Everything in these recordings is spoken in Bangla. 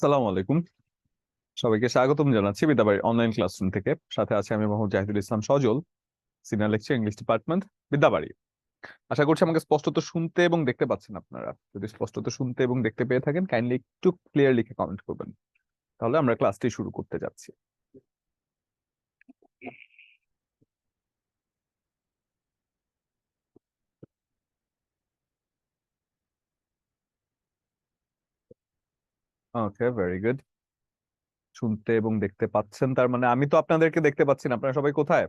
আসসালামু আলাইকুম। সবাইকে স্বাগতম জানাচ্ছি বিদ্যাবাড়ি অনলাইন ক্লাসরুম থেকে। সাথে আছে আমি Mohammad Zahidul Islam Sajal, senior lecture English department, Biddabari. আশা করছি আমাকে স্পষ্টত শুনতে এবং দেখতে পাচ্ছেন আপনারা। যদি স্পষ্টত শুনতে এবং দেখতে পেয়ে থাকেন, কাইন্ডলি একটু ক্লিয়ার লিখে কমেন্ট করবেন, তাহলে আমরা ক্লাসটি শুরু করতে যাচ্ছি। ওকে, ভেরি গুড। শুনতে এবং দেখতে পাচ্ছেন, তার মানে আমি তো আপনাদেরকে দেখতে পাচ্ছি না। আপনারা সবাই কোথায়?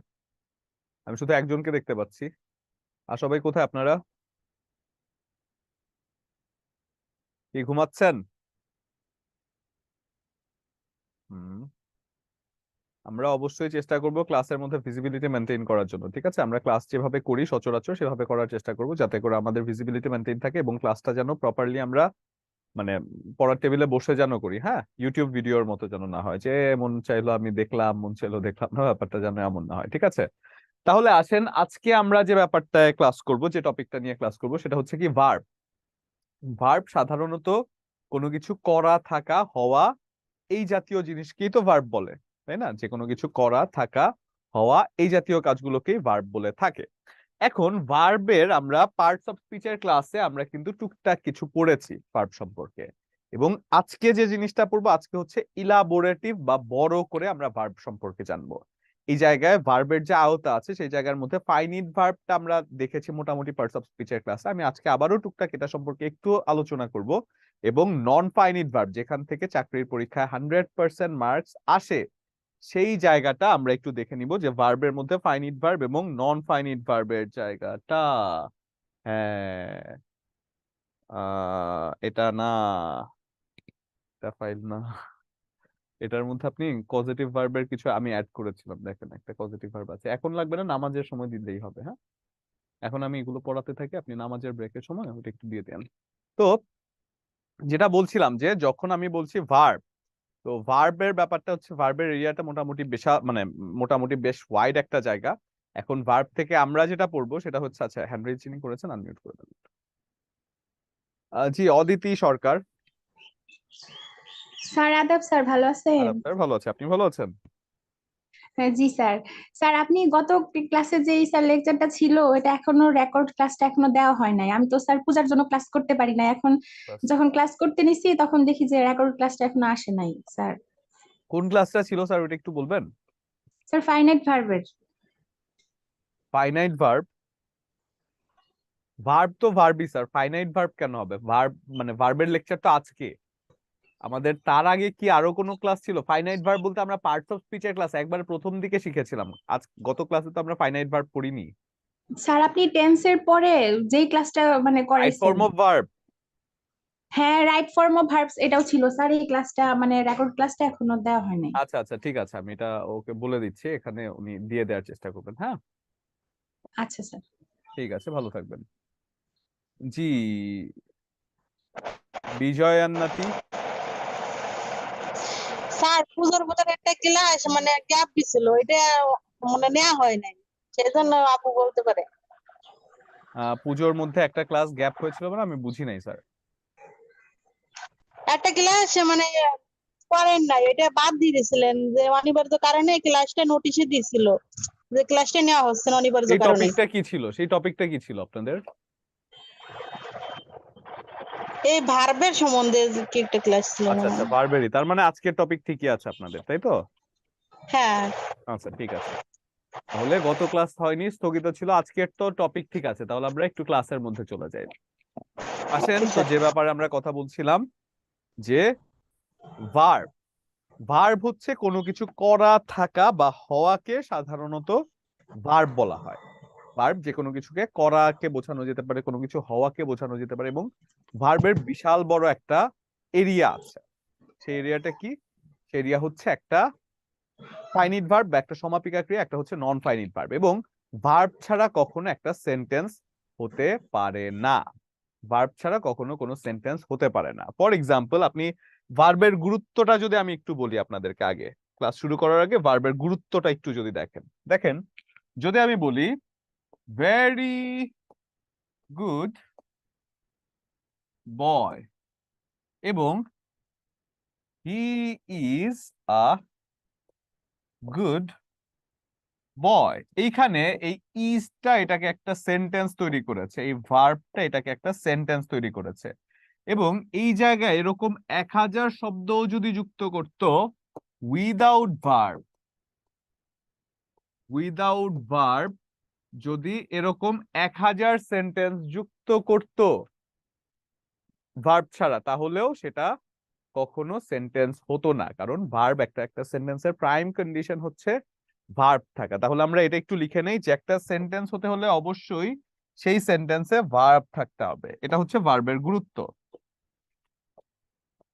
আমি শুধু একজনকে দেখতে পাচ্ছি। আর সবাই কোথায় আপনারা? কি ঘুমাচ্ছেন? হুম। আমরা অবশ্যই চেষ্টা করব ক্লাসের মধ্যে ভিজিবিলিটি মেনটেন করার জন্য। ঠিক আছে, আমরা ক্লাস যেভাবে করি সচরাচর সেভাবে করার চেষ্টা করব, যাতে করে আমাদের ভিজিবিলিটি মেনটেন থাকে এবং ক্লাসটা যেন প্রপারলি আমরা মানে পড়ার টেবিলে বসে যেন করি। হ্যাঁ, ইউটিউব ভিডিওর মতো যেন না হয় যে মন চাইলো আমি দেখলাম, মন চাইলো দেখলাম না, ব্যাপারটা যেন এমন না হয়। ঠিক আছে, তাহলে আসেন আজকে আমরা যে ব্যাপারটায় ক্লাস করব, যে টপিকটা নিয়ে ক্লাস করব, সেটা হচ্ছে কি ভার্ব। ভার্ব সাধারণত কোনো কিছু করা, থাকা, হওয়া, এই জাতীয় জিনিসকেই তো ভার্ব বলে, তাই না? যে কোনো কিছু করা, থাকা, হওয়া, এই জাতীয় কাজগুলোকেই ভার্ব বলে থাকে। এখন ভার্বের আমরা পার্টস অফ স্পিচের ক্লাসে আমরা কিন্তু টুকটাক কিছু পড়েছি ভার্ব সম্পর্কে, এবং আজকে যে জিনিসটা পড়বো আজকে হচ্ছে ইলাবোরেটিভ বা বড় করে আমরা ভার্ব সম্পর্কে জানবো। এই জায়গায় ভার্বের যে আওতা আছে সেই জায়গার মধ্যে ফাইনিট ভার্বটা আমরা দেখেছি মোটামুটি পার্টস অফ স্পিচের ক্লাসে। আমি আজকে আবারও টুকটাক এটা সম্পর্কে একটু আলোচনা করব, এবং নন ফাইনিট ভার্ব যেখান থেকে চাকরির পরীক্ষায় 100% মার্কস আসে, সেই জায়গাটা আমরা একটু দেখে নিব, যে ভার্বের মধ্যে ফাইনিট ভার্ব এবং নন ফাইনিট ভার্বের জায়গাটা। হ্যাঁ, এটা না, এটা ফাইল না। এটার মধ্যে আপনি পজিটিভ ভার্বের কিছু আমি অ্যাড করেছিলাম, দেখেন একটা পজিটিভ ভার্ব আছে। এখন লাগবে না, নামাজের সময় দিলেই হবে। হ্যাঁ, এখন আমি এগুলো পড়াতে থাকি, আপনি নামাজের ব্রেকের সময় ওটা একটু দিয়ে দেন। তো যেটা বলছিলাম, যে যখন আমি বলছি ভার্ব, তো ভার্বের ব্যাপারটা হচ্ছে ভার্বের এরিয়াটা মোটামুটি মোটামুটি বেশ ওয়াইড একটা জায়গা। এখন ভার্ব থেকে আমরা যেটা পড়বো সেটা হচ্ছে, আচ্ছা হ্যান্ড রেজিং করেছেন, আনমিউট করে দেন। জি, অদিতি সরকার। স্যার আদাব স্যার, ভালো আছেন? আদাব স্যার, ভালো আছে, আপনি ভালো আছেন? হ্যাঁ, জি স্যার। স্যার আপনি গত ক্লাসে যে স্যার লেকচারটা ছিল এটা এখনো রেকর্ড ক্লাসটা এখনো দেওয়া হয় নাই। আমি তো স্যার পূজার জন্য ক্লাস করতে পারি না এখন। যখন ক্লাস করতে নিছি তখন দেখি যে রেকর্ড ক্লাসটা এখনো আসে নাই স্যার। কোন ক্লাসটা ছিল স্যার, ওটা একটু বলবেন? স্যার ফাইনাইট ভার্বের। Finite verb. ভার্ব তো ভার্বই স্যার, ফাইনাইট ভার্ব কেন হবে? ভার্ব মানে ভার্বের লেকচার তো আজকে আমাদের। তার আগে কি আরো কোনো ক্লাস ছিল? ফাইনাইট ভার্ব বলতে আমরা পার্টস অফ স্পিচের ক্লাস একবারে প্রথম দিকে শিখেছিলাম। আজ গত ক্লাসে তো আমরা ফাইনাইট ভার্ব পড়িনি। স্যার আপনি টেন্সের পরে যেই ক্লাসটা মানে রাইট করাইছেন। Form of verb. হ্যাঁ, রাইট ফর্ম অফ ভার্বস এটাও ছিল স্যার, এই ক্লাসটা মানে রেকর্ড ক্লাসটা এখনো দেওয়া হয় নাই। আচ্ছা আচ্ছা, ঠিক আছে, আমি এটা ওকে বলে দিচ্ছি, এখানে উনি দিয়ে দেওয়ার চেষ্টা করবেন। হ্যাঁ, আচ্ছা স্যার। ঠিক আছে, ভালো থাকবেন। জি, বিজয়ান্নাতি। স্যার পুজোর বোধহয় একটা ক্লাস মানে গ্যাপ দিছিল, এটা মানে নেওয়া হয় নাই, সেই জন্য আপু বলতে পারে। পুজোর মধ্যে একটা ক্লাস গ্যাপ হয়েছিল, মানে আমি বুঝি নাই স্যার। একটা ক্লাস মানে করেন নাই, এটা বাদ দিয়ে দিয়েছিলেন যে অনিবার্য কারণে ক্লাসটা নোটিশে দিয়েছিল যে ক্লাসটা নেওয়া হচ্ছে না অনিবার্য সেই কারণে। টপিকটা কি ছিল? সেই টপিকটা কি ছিল আপনাদের? এই ভার্বের সম্বন্ধে কি একটা ক্লাস ছিল আচ্ছা মনে আচ্ছা, হয়। ভার্বেরই, তার মানে আজকের টপিক ঠিকই আছে আপনাদের, তাই তো? হ্যাঁ। আচ্ছা, ঠিক আছে। তাহলে গত ক্লাস হয়নি, স্থগিত ছিল, আজকের তো টপিক ঠিক আছে। তাহলে আমরা একটু ক্লাসের মধ্যে চলে যাই। আসেন তো, যে ব্যাপারে আমরা কথা বলছিলাম, যে ভার্ব। ভার্ব হচ্ছে কোনো কিছু করা, থাকা বা হওয়াকে সাধারণত ভার্ব বলা হয়। ভার্ব যে কোনো কিছুকে করাকে বোঝানো যেতে পারে, কোনো কিছু হওয়াকে বোঝানো যেতে পারে, এবং ভার্বের বিশাল বড় একটা এরিয়া আছে। সেই এরিয়াটা কি? সেই এরিয়া হচ্ছে একটা ফাইনিট ভার্ব বা একটা সমাপিকা ক্রিয়া, একটা হচ্ছে নন ফাইনিট ভার্ব, এবং ভার্ব ছাড়া কখনো একটা সেন্টেন্স হতে পারে না। ভার্ব ছাড়া কখনো কোনো সেন্টেন্স হতে পারে না। ফর এক্সাম্পল, আপনি ভার্বের গুরুত্বটা যদি আমি একটু বলি আপনাদেরকে, আগে ক্লাস শুরু করার আগে ভার্বের গুরুত্বটা একটু যদি দেখেন, দেখেন, যদি আমি বলি ভেরি গুড বয়, এবং he is a good boy. এইখানে এই ইজটা এটাকে একটা সেন্টেন্স তৈরি করেছে, এই ভার্বটা এটাকে একটা সেন্টেন্স তৈরি করেছে। এবং এই জায়গায় এরকম 1000 শব্দ যদি যুক্ত করতো উইদাউট ভার্ব, যদি এরকম 1000 সেন্টেন্স যুক্ত করত ভার্ব ছাড়া, তাহলেও সেটা কখনো সেন্টেন্স হতো না, কারণ ভার্ব একটা সেন্টেন্সের প্রাইম কন্ডিশন হচ্ছে ভার্ব থাকা। তাহলে আমরা এটা একটু লিখে নেই যে একটা সেন্টেন্স হতে হলে অবশ্যই সেই সেন্টেন্সে ভার্ব থাকতে হবে। এটা হচ্ছে ভার্বের গুরুত্ব।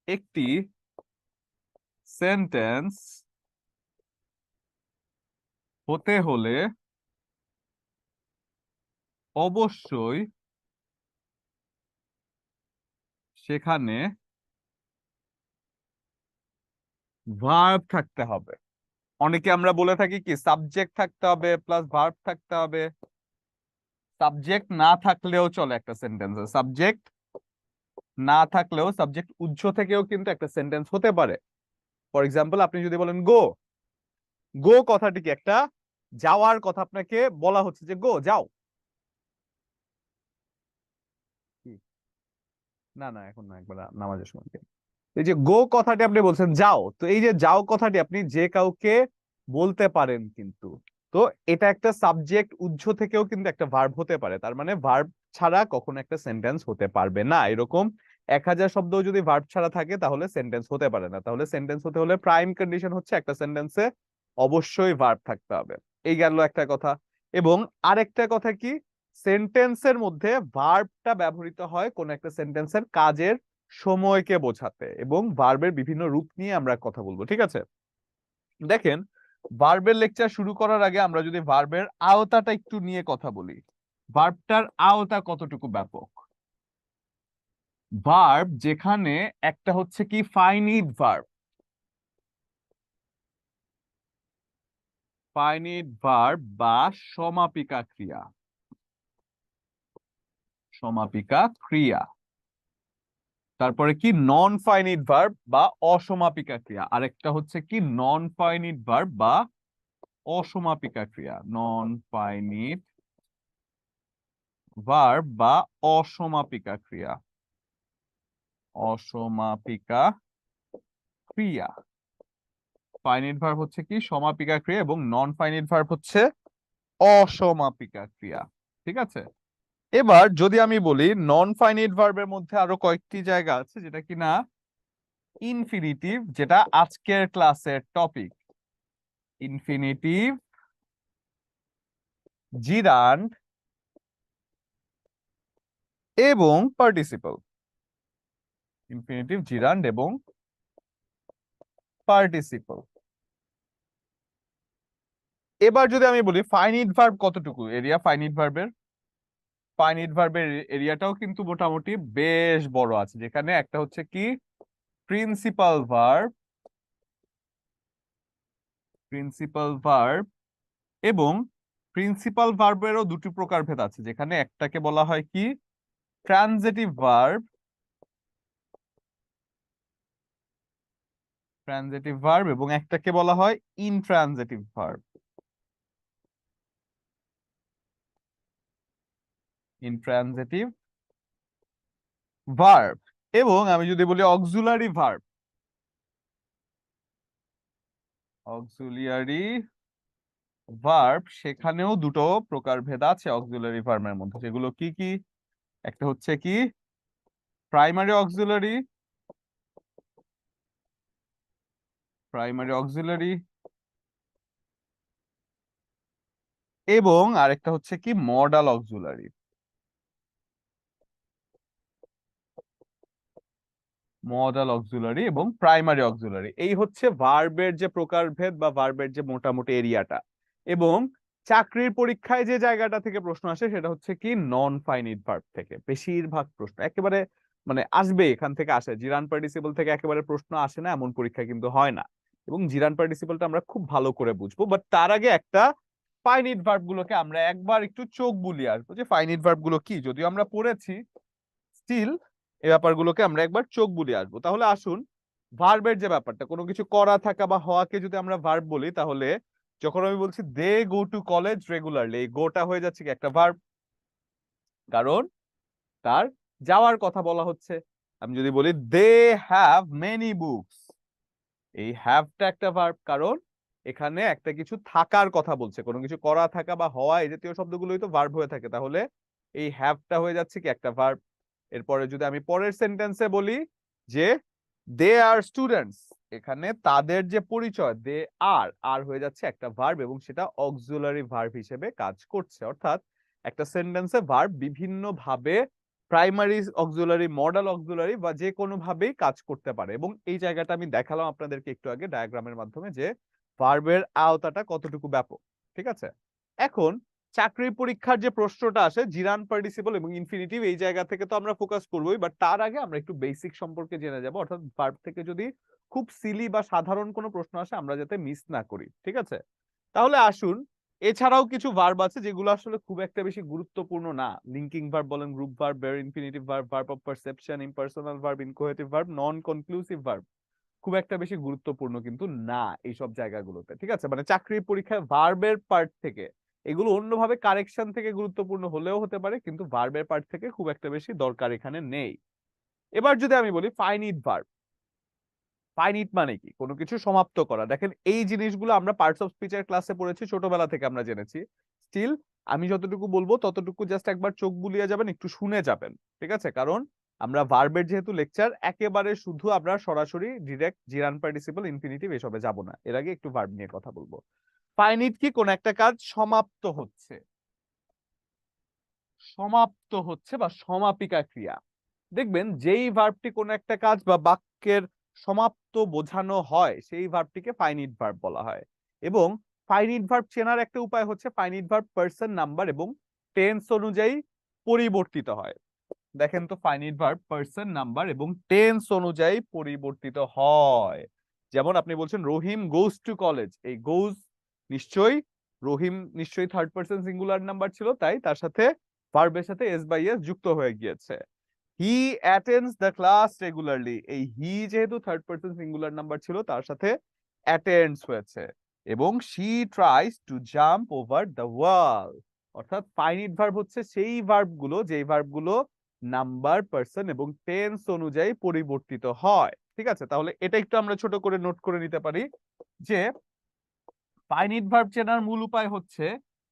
একটি সেন্টেন্স হতে হলে অবশ্যই সেখানে ভার্ব থাকতে হবে। অনেকে আমরা বলে থাকি কি সাবজেক্ট থাকতে হবে প্লাস ভার্ব থাকতে হবে। সাবজেক্ট না থাকলেও চলে একটা সেন্টেন্সে, সাবজেক্ট না থাকলেও সাবজেক্ট উৎস থেকেও কিন্তু একটা সেন্টেন্স হতে পারে। ফর এক্সাম্পল, আপনি যদি বলেন গো, গো কথাটি কি একটা যাওয়ার কথা, আপনাকে বলা হচ্ছে যে গো যাও। কি? না না, এখন না, একবার নামাজের সময়। এই যে গো কথাটি আপনি বলছেন যাও, তো এই যে যাও কথাটি আপনি যে কাউকে বলতে পারেন, কিন্তু তো এটা একটা সাবজেক্ট উৎস থেকেও কিন্তু একটা ভার্ব হতে পারে। তার মানে ভার্ব ছাড়া কখনো একটা সেন্টেন্স হতে পারবে না। এরকম 1000 শব্দ যদি ভার্ব ছাড়া থাকে তাহলে সেন্টেন্স হতে পারে না। তাহলে সেন্টেন্স হতে হলে প্রাইম কন্ডিশন হচ্ছে একটা সেন্টেন্সে অবশ্যই ভার্ব থাকতে হবে। এই গেল একটা কথা। এবং আরেকটা কথা কি, সেন্টেন্সের মধ্যে ভার্বটা ব্যবহৃত হয় কোন একটা সেন্টেন্সের কাজের সময়কে বোঝাতে, এবং ভার্বের বিভিন্ন রূপ নিয়ে আমরা কথা বলবো, ঠিক আছে? দেখেন, ভার্বের লেকচার শুরু করার আগে আমরা যদি ভার্বের আওতাটা একটু নিয়ে কথা বলি, ভার্বটার আওতা কতটুকু ব্যাপক। ভার্ব যেখানে একটা হচ্ছে কি ফাইনিট ভার্ব, ফাইনিট ভার্ব বা সমাপিকা ক্রিয়া, সমাপিকা ক্রিয়া। তারপরে কি নন ফাইনিট ভার্ব বা অসমাপিকা ক্রিয়া, আরেকটা হচ্ছে কি নন ফাইনিট ভার্ব বা অসমাপিকা ক্রিয়া, নন ফাইনিট ভার্ব বা অসমাপিকা ক্রিয়া, অসমাপিকা ক্রিয়া। ফাইনিট ভার্ব হচ্ছে কি সমাপিকা ক্রিয়া এবং নন ফাইনিট ভার্ব হচ্ছে অসমাপিকা ক্রিয়া, ঠিক আছে? এবার যদি আমি বলি নন ফাইনিট ভার্বের মধ্যে আরো কয়েকটি জায়গা আছে যেটা কিনা ইনফিনিটিভ, যেটা আজকের ক্লাসের টপিক। ইনফিনিটিভ, জিরান্ড এবং পার্টিসিপল। ইনফিনিটিভ, জিরান্ড এবং পার্টিসিপল। এবার যদি আমি বলি ফাইনিট ভার্ব কতটুকু এরিয়া, ফাইনিট ভার্বের এরিয়াটাও কিন্তু মোটামুটি বেশ বড় আছে, যেখানে একটা হচ্ছে কি প্রিন্সিপাল ভার্ব, এবং প্রিন্সিপাল ভার্বেরও দুটি প্রকার ভেদ আছে, যেখানে একটাকে বলা হয় কি ট্রানজিটিভ ভার্ব, এবং একটাকে বলা হয় ইনট্রানজিটিভ ভার্ব, ইনট্রানজিটিভ ভার্ব। এবং আমি যদি বলি অক্সিলারি ভার্ব, অক্সিলিয়ারি ভার্ব, সেখানেও দুটো প্রকারভেদ আছে অক্সিলারি ভার্বের মধ্যে। সেগুলো কি কি? একটা হচ্ছে কি প্রাইমারি অক্সিলারি, এবং আরেকটা হচ্ছে কি মডাল অক্সিলারি, এবং প্রাইমারি অক্সিলারি। এই হচ্ছে ভার্বের যে প্রকারভেদ বা ভার্বের যে মোটামুটি এরিয়াটা। এবং চাকরির পরীক্ষায় যে জায়গাটা থেকে প্রশ্ন আসে সেটা হচ্ছে কি নন ফাইনিট ভার্ব থেকে বেশিরভাগ প্রশ্ন একেবারে মানে আসবে, এখান থেকে আসে। জিরান পার্টিসিপল থেকে একেবারে প্রশ্ন আসে না এমন পরীক্ষা কিন্তু হয় না। এবং জিরান পার্টিসিপলটা আমরা খুব ভালো করে বুঝবো, বাট তার আগে একটা ফাইনিট ভার্ব গুলোকে আমরা একবার একটু চোখ বুলিয়ে আসবো যে ফাইনিট ভার্ব গুলো কি, যদিও আমরা পড়েছি, স্টিল এই ব্যাপারগুলোকে আমরা একবার চোখ বুলিয়ে আসবো। তাহলে আসুন ভার্বের যে ব্যাপারটা, কোনো কিছু করা থাকা বা হওয়াকে যদি আমরা ভার্ব বলি, তাহলে যখন আমি বলছি দে গো টু কলেজ রেগুলারলি, এই গোটা হয়ে যাচ্ছে কি একটা ভার্ব, কারণ তার যাওয়ার কথা বলা হচ্ছে। আমি যদি বলি দে হ্যাভ মেনি বুকস, এই হ্যাভটা একটা ভার্ব, কারণ এখানে একটা কিছু থাকার কথা বলছে, কোনো কিছু করা থাকা বা হওয়া এই জাতীয় শব্দগুলোই তো ভার্ব হয়ে থাকে, তাহলে এই হ্যাভটা হয়ে যাচ্ছে কি একটা ভার্ব। এরপরে যদি আমি পরের সেন্টেন্সে বলি যে দে আর স্টুডেন্টস, এখানে তাদের যে পরিচয় দে আর হয়ে যাচ্ছে একটা ভার্ব, এবং সেটা অক্সিলারি ভার্ব হিসেবে কাজ করছে। অর্থাৎ একটা সেন্টেন্সে ভার্ব বিভিন্ন ভাবে প্রাইমারি অক্সিলারি, মডাল অক্সিলারি বা যে কোনো ভাবেই কাজ করতে পারে, এবং এই জায়গাটা আমি দেখালাম আপনাদেরকে একটু আগে ডায়াগ্রামের মাধ্যমে যে ভার্বের আওতাটা কতটুকু ব্যাপক। ঠিক আছে, এখন চাকরির পরীক্ষার যে প্রশ্নটা আসে জিরান পার্টিসিপল এবং ইনফিনিটিভ, এই জায়গা থেকে তো আমরা ফোকাস করবোই, বাট তার আগে আমরা একটু বেসিক সম্পর্কে জেনে যাব, অর্থাৎ ভার্ব থেকে যদি খুব সিলি বা সাধারণ কোনো প্রশ্ন আসে আমরা যাতে মিস না করি। ঠিক আছে, তাহলে আসুন, এছাড়াও কিছু ভার্ব আছে যেগুলো আসলে খুব একটা বেশি গুরুত্বপূর্ণ না। লিঙ্কিং ভার্ব বলেন, group verb, bare infinitive verb, verb of perception, impersonal verb, inchoative verb, non conclusive verb, খুব একটা বেশি গুরুত্বপূর্ণ কিন্তু না এইসব জায়গাগুলোতে। ঠিক আছে, মানে চাকরির পরীক্ষায় ভার্বের পার্ট থেকে, এগুলো অন্যভাবে কারেকশন থেকে গুরুত্বপূর্ণ হলেও হতে পারে, কিন্তু ভার্বের পার্ট থেকে খুব একটা বেশি দরকার এখানে নেই। এবার যদি আমি বলি ফাইনিট ভার্ব, ফাইনিট মানে কি? কোনো কিছু সমাপ্ত করা। দেখেন এই জিনিসগুলো আমরা পার্টস অফ স্পিচের ক্লাসে পড়েছি, ছোটবেলা থেকে আমরা জেনেছি। স্টিল আমি যতটুকু বলবো ততটুকু জাস্ট একবার চোখ বুলিয়ে যাবেন, একটু শুনে যাবেন। ঠিক আছে, কারণ আমরা ভার্বের যেহেতু লেকচার, একেবারে শুধু আমরা সরাসরি ডিরেক্ট জিরান পার্টিসিপল, ইনফিনিটিভ এসবে যাব না, এর আগে একটু ভার্ব নিয়ে কথা বলবো। ফাইনিট কি? কোন একটা কাজ সমাপ্ত হচ্ছে, সমাপ্ত হচ্ছে বা সমাপিকা ক্রিয়া। দেখবেন যেই ভার্বটি কোন একটা কাজ বা বাক্যের সমাপ্ত বোঝানো হয় সেই ভার্বটিকে ফাইনিট ভার্ব বলা হয়। এবং ফাইনিট ভার্ব চেনার একটা উপায় হচ্ছে ফাইনিট ভার্ব পার্সন, নাম্বার এবং টেন্স অনুযায়ী পরিবর্তিত হয়। দেখেন তো, ফাইনিট ভার্ব পার্সন, নাম্বার এবং টেন্স অনুযায়ী পরিবর্তিত হয়। যেমন আপনি বলছেন রহিম গোজ টু কলেজ, এই গোজ নিশ্চয়ই, রহিম নিশ্চয়ই থার্ড পার্সন সিঙ্গুলার নাম্বার ছিল, তাই তার সাথে ভার্বের সাথে এস বাই এস যুক্ত হয়ে গিয়েছে। হি অ্যাটেন্ডস দ্য ক্লাস রেগুলারলি, এই হি যেহেতু থার্ড পার্সন সিঙ্গুলার নাম্বার ছিল তার সাথে অ্যাটেন্ডস হয়েছে। এবং she tries to jump over the wall, অর্থাৎ ফাইনিট ভার্ব হচ্ছে সেই ভার্ব গুলো যেই ভার্ব গুলো নাম্বার, পার্সন এবং টেন্স অনুযায়ী পরিবর্তিত হয়। ঠিক আছে, তাহলে এটা একটু আমরা ছোট করে নোট করে নিতে পারি যে ফাইনিট ভার্ব চেনার মূল উপায় হচ্ছে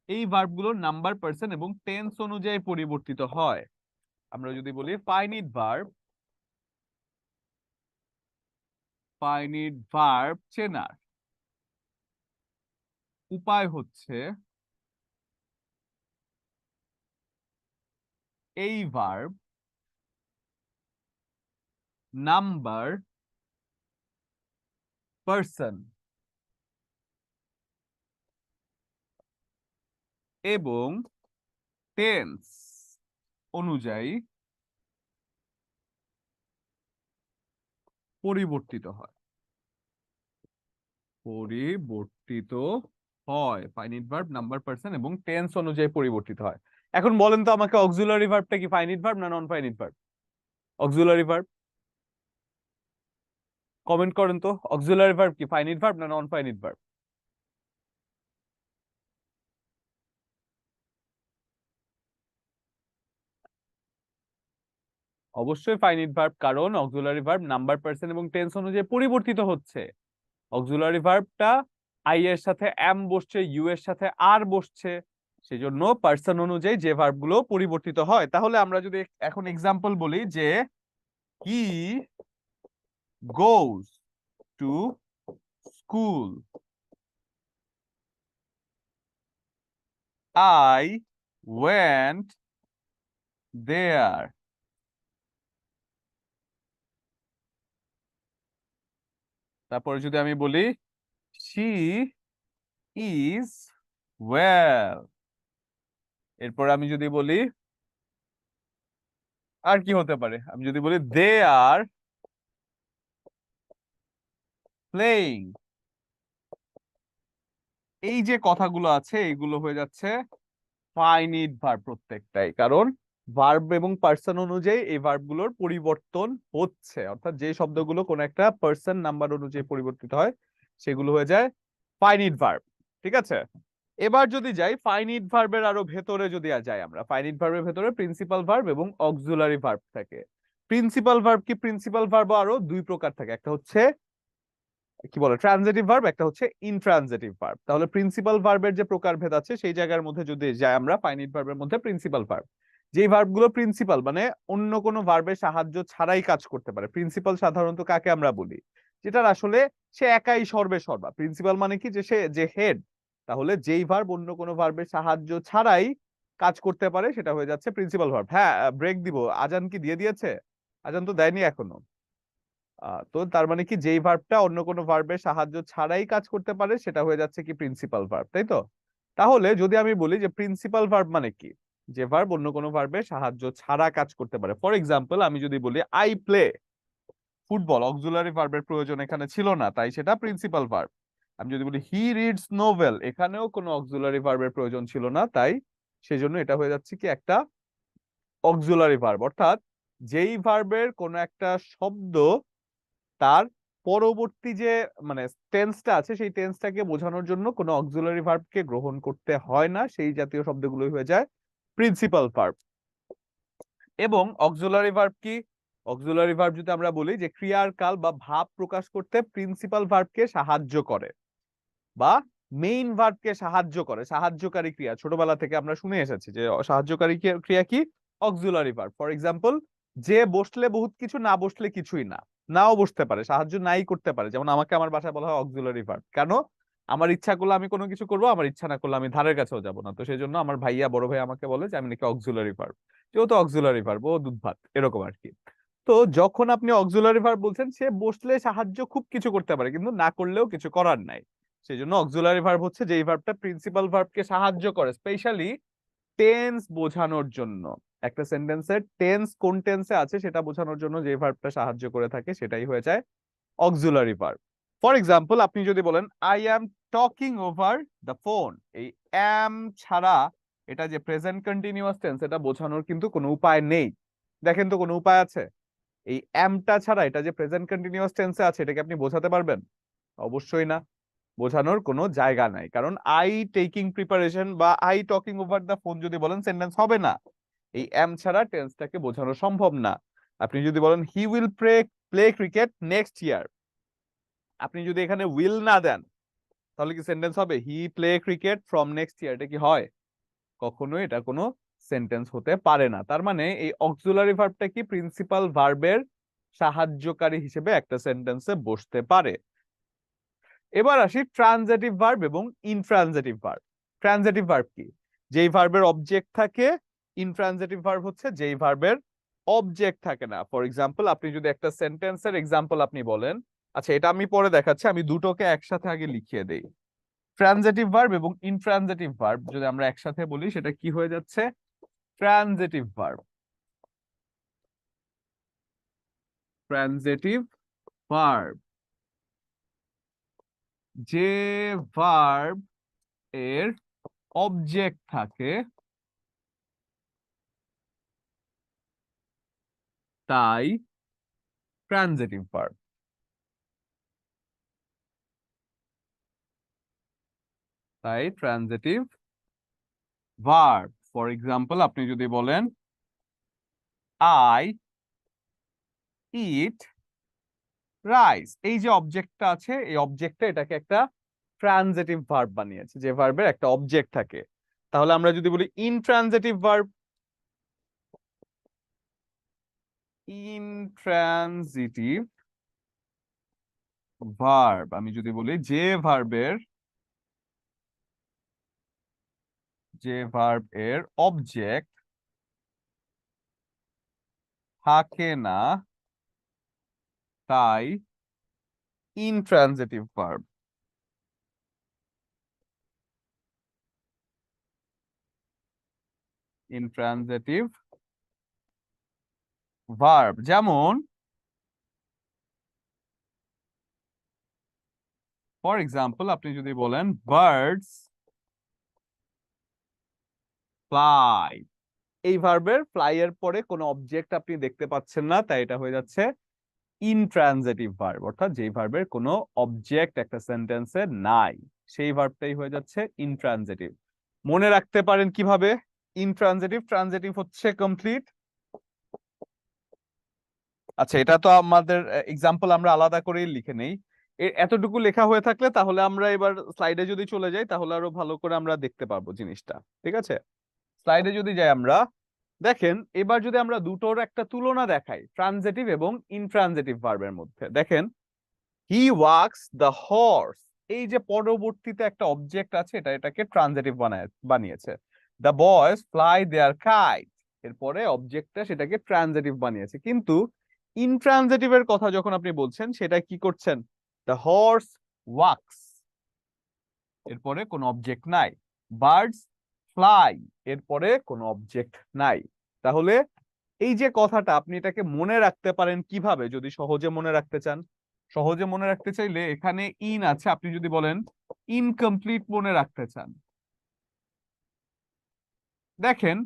এই ভার্ব গুলো নাম্বার, পার্সন এবং টেন্স অনুযায়ী পরিবর্তিত হয়। আমরা যদি বলি ফাইনিট ভার্ব চেনার উপায় হচ্ছে এই ভার্ব নাম্বার, পার্সন এবং টেন্স অনুযায়ী পরিবর্তিত হয়, পরিবর্তিত হয়। ফাইনিট ভার্ব নাম্বার, পার্সন এবং টেন্স অনুযায়ী পরিবর্তিত হয়। এখন বলেন তো আমাকে, অক্সিলারি ভার্বটা কি ফাইনিট ভার্ব না non finite verb? Auxiliary verb, comment করেন তো, অক্সিলারি ভার্ব কি ফাইনিট ভার্ব না নন ফাইনিট ভার্ব? অবশ্যই ফাইনিট ভার্ব, কারণ অক্সিলারি ভার্ব নাম্বার, পার্সন এবং টেন্স অনুযায়ী পরিবর্তিত হচ্ছে। অক্সিলারি ভার্বটা আই এর সাথে এম বসছে, ইউ এর সাথে আর বসছে, সেজন্য পার্সন অনুযায়ী যে ভার্ব গুলো পরিবর্তিত হয়। তাহলে আমরা যদি এখন এক্সাম্পল বলি যে he goes to school, I went there. তারপরে যদি আমি বলি শি ইজ ওয়েল, এরপর আমি যদি বলি আর কি হতে পারে, আমি যদি বলি দে আর প্লেইং, এই যে কথাগুলো আছে এইগুলো হয়ে যাচ্ছে ফাইনিট ভার্ব প্রত্যেকটাই, কারণ ভার্ব এবং পার্সন অনুযায়ী এই ভার্বগুলোর পরিবর্তন হচ্ছে, অর্থাৎ যে শব্দগুলো কোন একটা পার্সন নাম্বার অনুযায়ী পরিবর্তিত হয় সেগুলো হয়ে যায় ফাইনিট ভার্ব। ঠিক আছে, এবার যদি যাই ফাইনিট ভার্বের আরো ভেতরে, যদি যাই আমরা ফাইনিট ভার্বের ভেতরে প্রিন্সিপাল ভার্ব এবং অক্সিলারি ভার্ব থাকে। প্রিন্সিপাল ভার্ব কি, প্রিন্সিপাল ভার্ব আরো দুই প্রকার থাকে, একটা হচ্ছে কি বলে ট্রানজিটিভ ভার্ব, একটা হচ্ছে ইনট্রানজিটিভ ভার্ব। তাহলে প্রিন্সিপাল ভার্বের যে প্রকারভেদ আছে সেই জায়গার মধ্যে যদি যাই আমরা ফাইনিট ভার্বের মধ্যে প্রিন্সিপাল ভার্ব, যেই ভার্বগুলো প্রিন্সিপাল মানে অন্য কোনো ভার্বের সাহায্য ছাড়াই কাজ করতে পারে। প্রিন্সিপাল সাধারণত কাকে আমরা বলি, যেটার আসলে সে একাই সর্বে সর্বা। প্রিন্সিপাল মানে কি, যে সে যে হেড, তাহলে যেই ভার্ব অন্য কোনো ভার্বের সাহায্য ছাড়াই কাজ করতে পারে সেটা হয়ে যাচ্ছে প্রিন্সিপাল ভার্ব। হ্যাঁ, ব্রেক দিব, আজান কি দিয়ে দিয়েছে? আজান তো দেয়নি এখনো। তো তার মানে কি, যেই ভার্বটা অন্য কোনো ভার্বের সাহায্য ছাড়াই কাজ করতে পারে সেটা হয়ে যাচ্ছে কি প্রিন্সিপাল ভার্ব, তাই তো? তাহলে যদি আমি বলি যে প্রিন্সিপাল ভার্ব মানে কি, যে ভার্ব অন্য কোনো ভার্বের সাহায্য ছাড়া কাজ করতে পারে। ফর এক্সাম্পল আমি যদি বলি আই প্লে ফুটবল, অক্সিলারি ভার্বের প্রয়োজন এখানে ছিল না, তাই সেটা প্রিন্সিপাল ভার্ব। আমি যদি বলি হি রিডস নোভেল, এখানেও কোনো অক্সিলারি ভার্বের প্রয়োজন ছিল না, তাই সেজন্য এটা হয়ে যাচ্ছে কি একটা অক্সিলারি ভার্ব। অর্থাৎ যেই ভার্বের কোনো একটা শব্দ তার পরবর্তী যে মানে টেন্সটা আছে সেই টেন্সটাকে বোঝানোর জন্য কোনো অক্সিলারি ভার্বকে গ্রহণ করতে হয় না, সেই জাতীয় শব্দগুলোই হয়ে যায় প্রিন্সিপাল ভার্ব। এবং অক্সিলারি ভার্ব কি, অক্সিলারি ভার্ব যদি আমরা বলি যে ক্রিয়ার কাল বা ভাব প্রকাশ করতে প্রিন্সিপাল ভার্বকে সাহায্য করে বা মেইন ভার্বকে সাহায্য করে, সাহায্যকারী ক্রিয়া। ছোটবেলা থেকে আমরা শুনে এসেছি যে সাহায্যকারী ক্রিয়া কি, অক্সিলারি ভার্ব। ফর এক্সাম্পল, যে বসলে বহুত কিছু, না বসলে কিছুই না, নাও বসতে পারে, সাহায্য নাই করতে পারে। যেমন আমাকে আমার বাসায় বলা হয় অক্সিলারি ভার্ব। কেন? আমার ইচ্ছা করলে আমি কোনো কিছু করবো, আমার ইচ্ছা না করলে আমি ধারের কাছেও যাব না। তো সেই জন্য আমার ভাইয়া, বড় ভাই আমাকে বলে যে আমি নাকি অক্সিলারি ভার্ব, যেহেতু অক্সিলারি ভার্ব, ও দুধ ভাত এরকম আর কি। তো যখন আপনি অক্সিলারি ভার্ব বলছেন, সে বসলে সাহায্য খুব কিছু করতে পারে কিন্তু না করলেও কিছু করার নাই। সেই জন্য অক্সিলারি ভার্ব হচ্ছে যেই ভার্বটা প্রিন্সিপাল ভার্বকে সাহায্য করে, স্পেশালি টেন্স বোঝানোর জন্য। একটা সেন্টেন্সের টেন্স কোন টেন্সে আছে সেটা বোঝানোর জন্য যে ভার্বটা সাহায্য করে থাকে সেটাই হয়ে যায় অক্সিলারি ভার্ব। ফর এক্সাম্পল, আপনি যদি বলেন I am talking over the phone, এই অ্যাম ছাড়া এটা যে প্রেজেন্ট কন্টিনিউয়াস টেন্স এটা বোঝানোর কিন্তু কোনো উপায় নেই। দেখেন তো কোনো উপায় আছে? এই অ্যামটা ছাড়া এটা যে প্রেজেন্ট কন্টিনিউয়াস টেন্সে আছে এটাকে আপনি বোঝাতে পারবেন? অবশ্যই না, বোঝানোর কোনো জায়গা নাই। কারণ আই টেকিং প্রিপারেশন বা I talking over the phone যদি বলেন সেন্টেন্স হবে না, এই এম ছাড়া টেন্সটাকে বোঝানো সম্ভব না। আপনি যদি বলেন he will play cricket next year, আপনি যদি এখানে উইল না দেন তাহলে কি সেন্টেন্স হবে? হি play cricket from next year, এটা কি হয়? কখনোই এটা কোনো সেন্টেন্স হতে পারে না। তার মানে এই অক্সিলারি ভার্বটা কি প্রিন্সিপাল ভার্বের সাহায্যকারী হিসেবে একটা সেন্টেন্সে বসতে পারে। এবার আসি ট্রানজিটিভ ভার্ব এবং ইনট্রানজিটিভ ভার্ব। ট্রানজিটিভ ভার্ব কি? যেই ভার্বের অবজেক্ট থাকে। ইনট্রানজিটিভ ভার্ব হচ্ছে যেই ভার্বের অবজেক্ট থাকে না। ফর এক্সাম্পল, আপনি যদি একটা সেন্টেন্সের এক্সাম্পল আপনি বলেন, আচ্ছা এটা আমি পরে দেখাচ্ছি, আমি দুটোকে একসাথে আগে লিখিয়ে দেই। ট্রানজিটিভ ভার্ব এবং ইনট্রানজিটিভ ভার্ব যদি আমরা একসাথে বলি সেটা কি হয়ে যাচ্ছে? Transitive verb. ট্রানজিটিভ ভার্ব, যে ভার্ব এর অবজেক্ট থাকে তাই ট্রানজিটিভ ভার্ব। তাই ট্রানজিটিভ ভার্ব। ফর এক্সাম্পল, আপনি যদি বলেন আই ইট রাইস, এই যে অবজেক্টটা আছে এই অবজেক্টটা এটাকে একটা ট্রানজিটিভ ভার্ব বানিয়েছে, যে ভার্বের একটা অবজেক্ট থাকে। তাহলে আমরা যদি বলি ইনট্রানজিটিভ ভার্ব, ইনট্রানজিটিভ ভার্ব আমি যদি বলি যে ভার্ব এর অবজেক্ট থাকে না তাই ইনট্রানজিটিভ ভার্ব। ইনট্রানজিটিভ ভার্ব যেমন ফর এক্সাম্পল, আপনি যদি বলেন বার্ডস ফ্লাই, এই ভার্বের ফ্লাই এর পরে কোনো অবজেক্ট আপনি দেখতে পাচ্ছেন না, তাই এটা হয়ে যাচ্ছে ইনট্রানজিটিভ ভার্ব, অর্থাৎ যেই ভার্বের কোনো অবজেক্ট একটা সেন্টেন্সে নাই সেই ভার্বটাই হয়ে যাচ্ছে ইনট্রানজিটিভ। মনে রাখতে পারেন কিভাবে? ইনট্রানজিটিভ, ট্রানজিটিভ হচ্ছে কমপ্লিট। আচ্ছা, এটা তো আমাদের এক্সাম্পল আমরা আলাদা করেই লিখে নেই। এতটুকু লেখা হয়ে থাকলে তাহলে আমরা এবার স্লাইডে যদি চলে যাই তাহলে আরো ভালো করে আমরা দেখতে পারবো জিনিসটা। ঠিক আছে, স্লাইডে যদি যাই আমরা, দেখেন এবার যদি আমরা দুটোর একটা তুলনা দেখাই ট্রানজিটিভ এবং ইনট্রানজিটিভ ভার্বের মধ্যে, দেখেন হি ওয়াক্স দ্য হর্স, এই যে পরবর্তীতে একটা অবজেক্ট আছে এটাকে ট্রানজিটিভ বানিয়েছে। The boys fly their kite, এরপরে অবজেক্টটা সেটাকে ট্রানজিটিভ বানিয়েছে। কিন্তু ইনট্রানজিটিভ এর কথা যখন আপনি বলছেন সেটা কি করছেন? দ্য হর্স ওয়াক্স, এরপরে কোনো অবজেক্ট নাই। বার্ডস ফ্লাই, এরপরে কোনো অবজেক্ট নাই। তাহলে এই যে কথাটা আপনি এটাকে মনে রাখতে পারেন কিভাবে? যদি সহজে মনে রাখতে চান, সহজে মনে রাখতে চাইলে এখানে ইন আছে, আপনি যদি বলেন ইনকমপ্লিট মনে রাখতে চান, দেখেন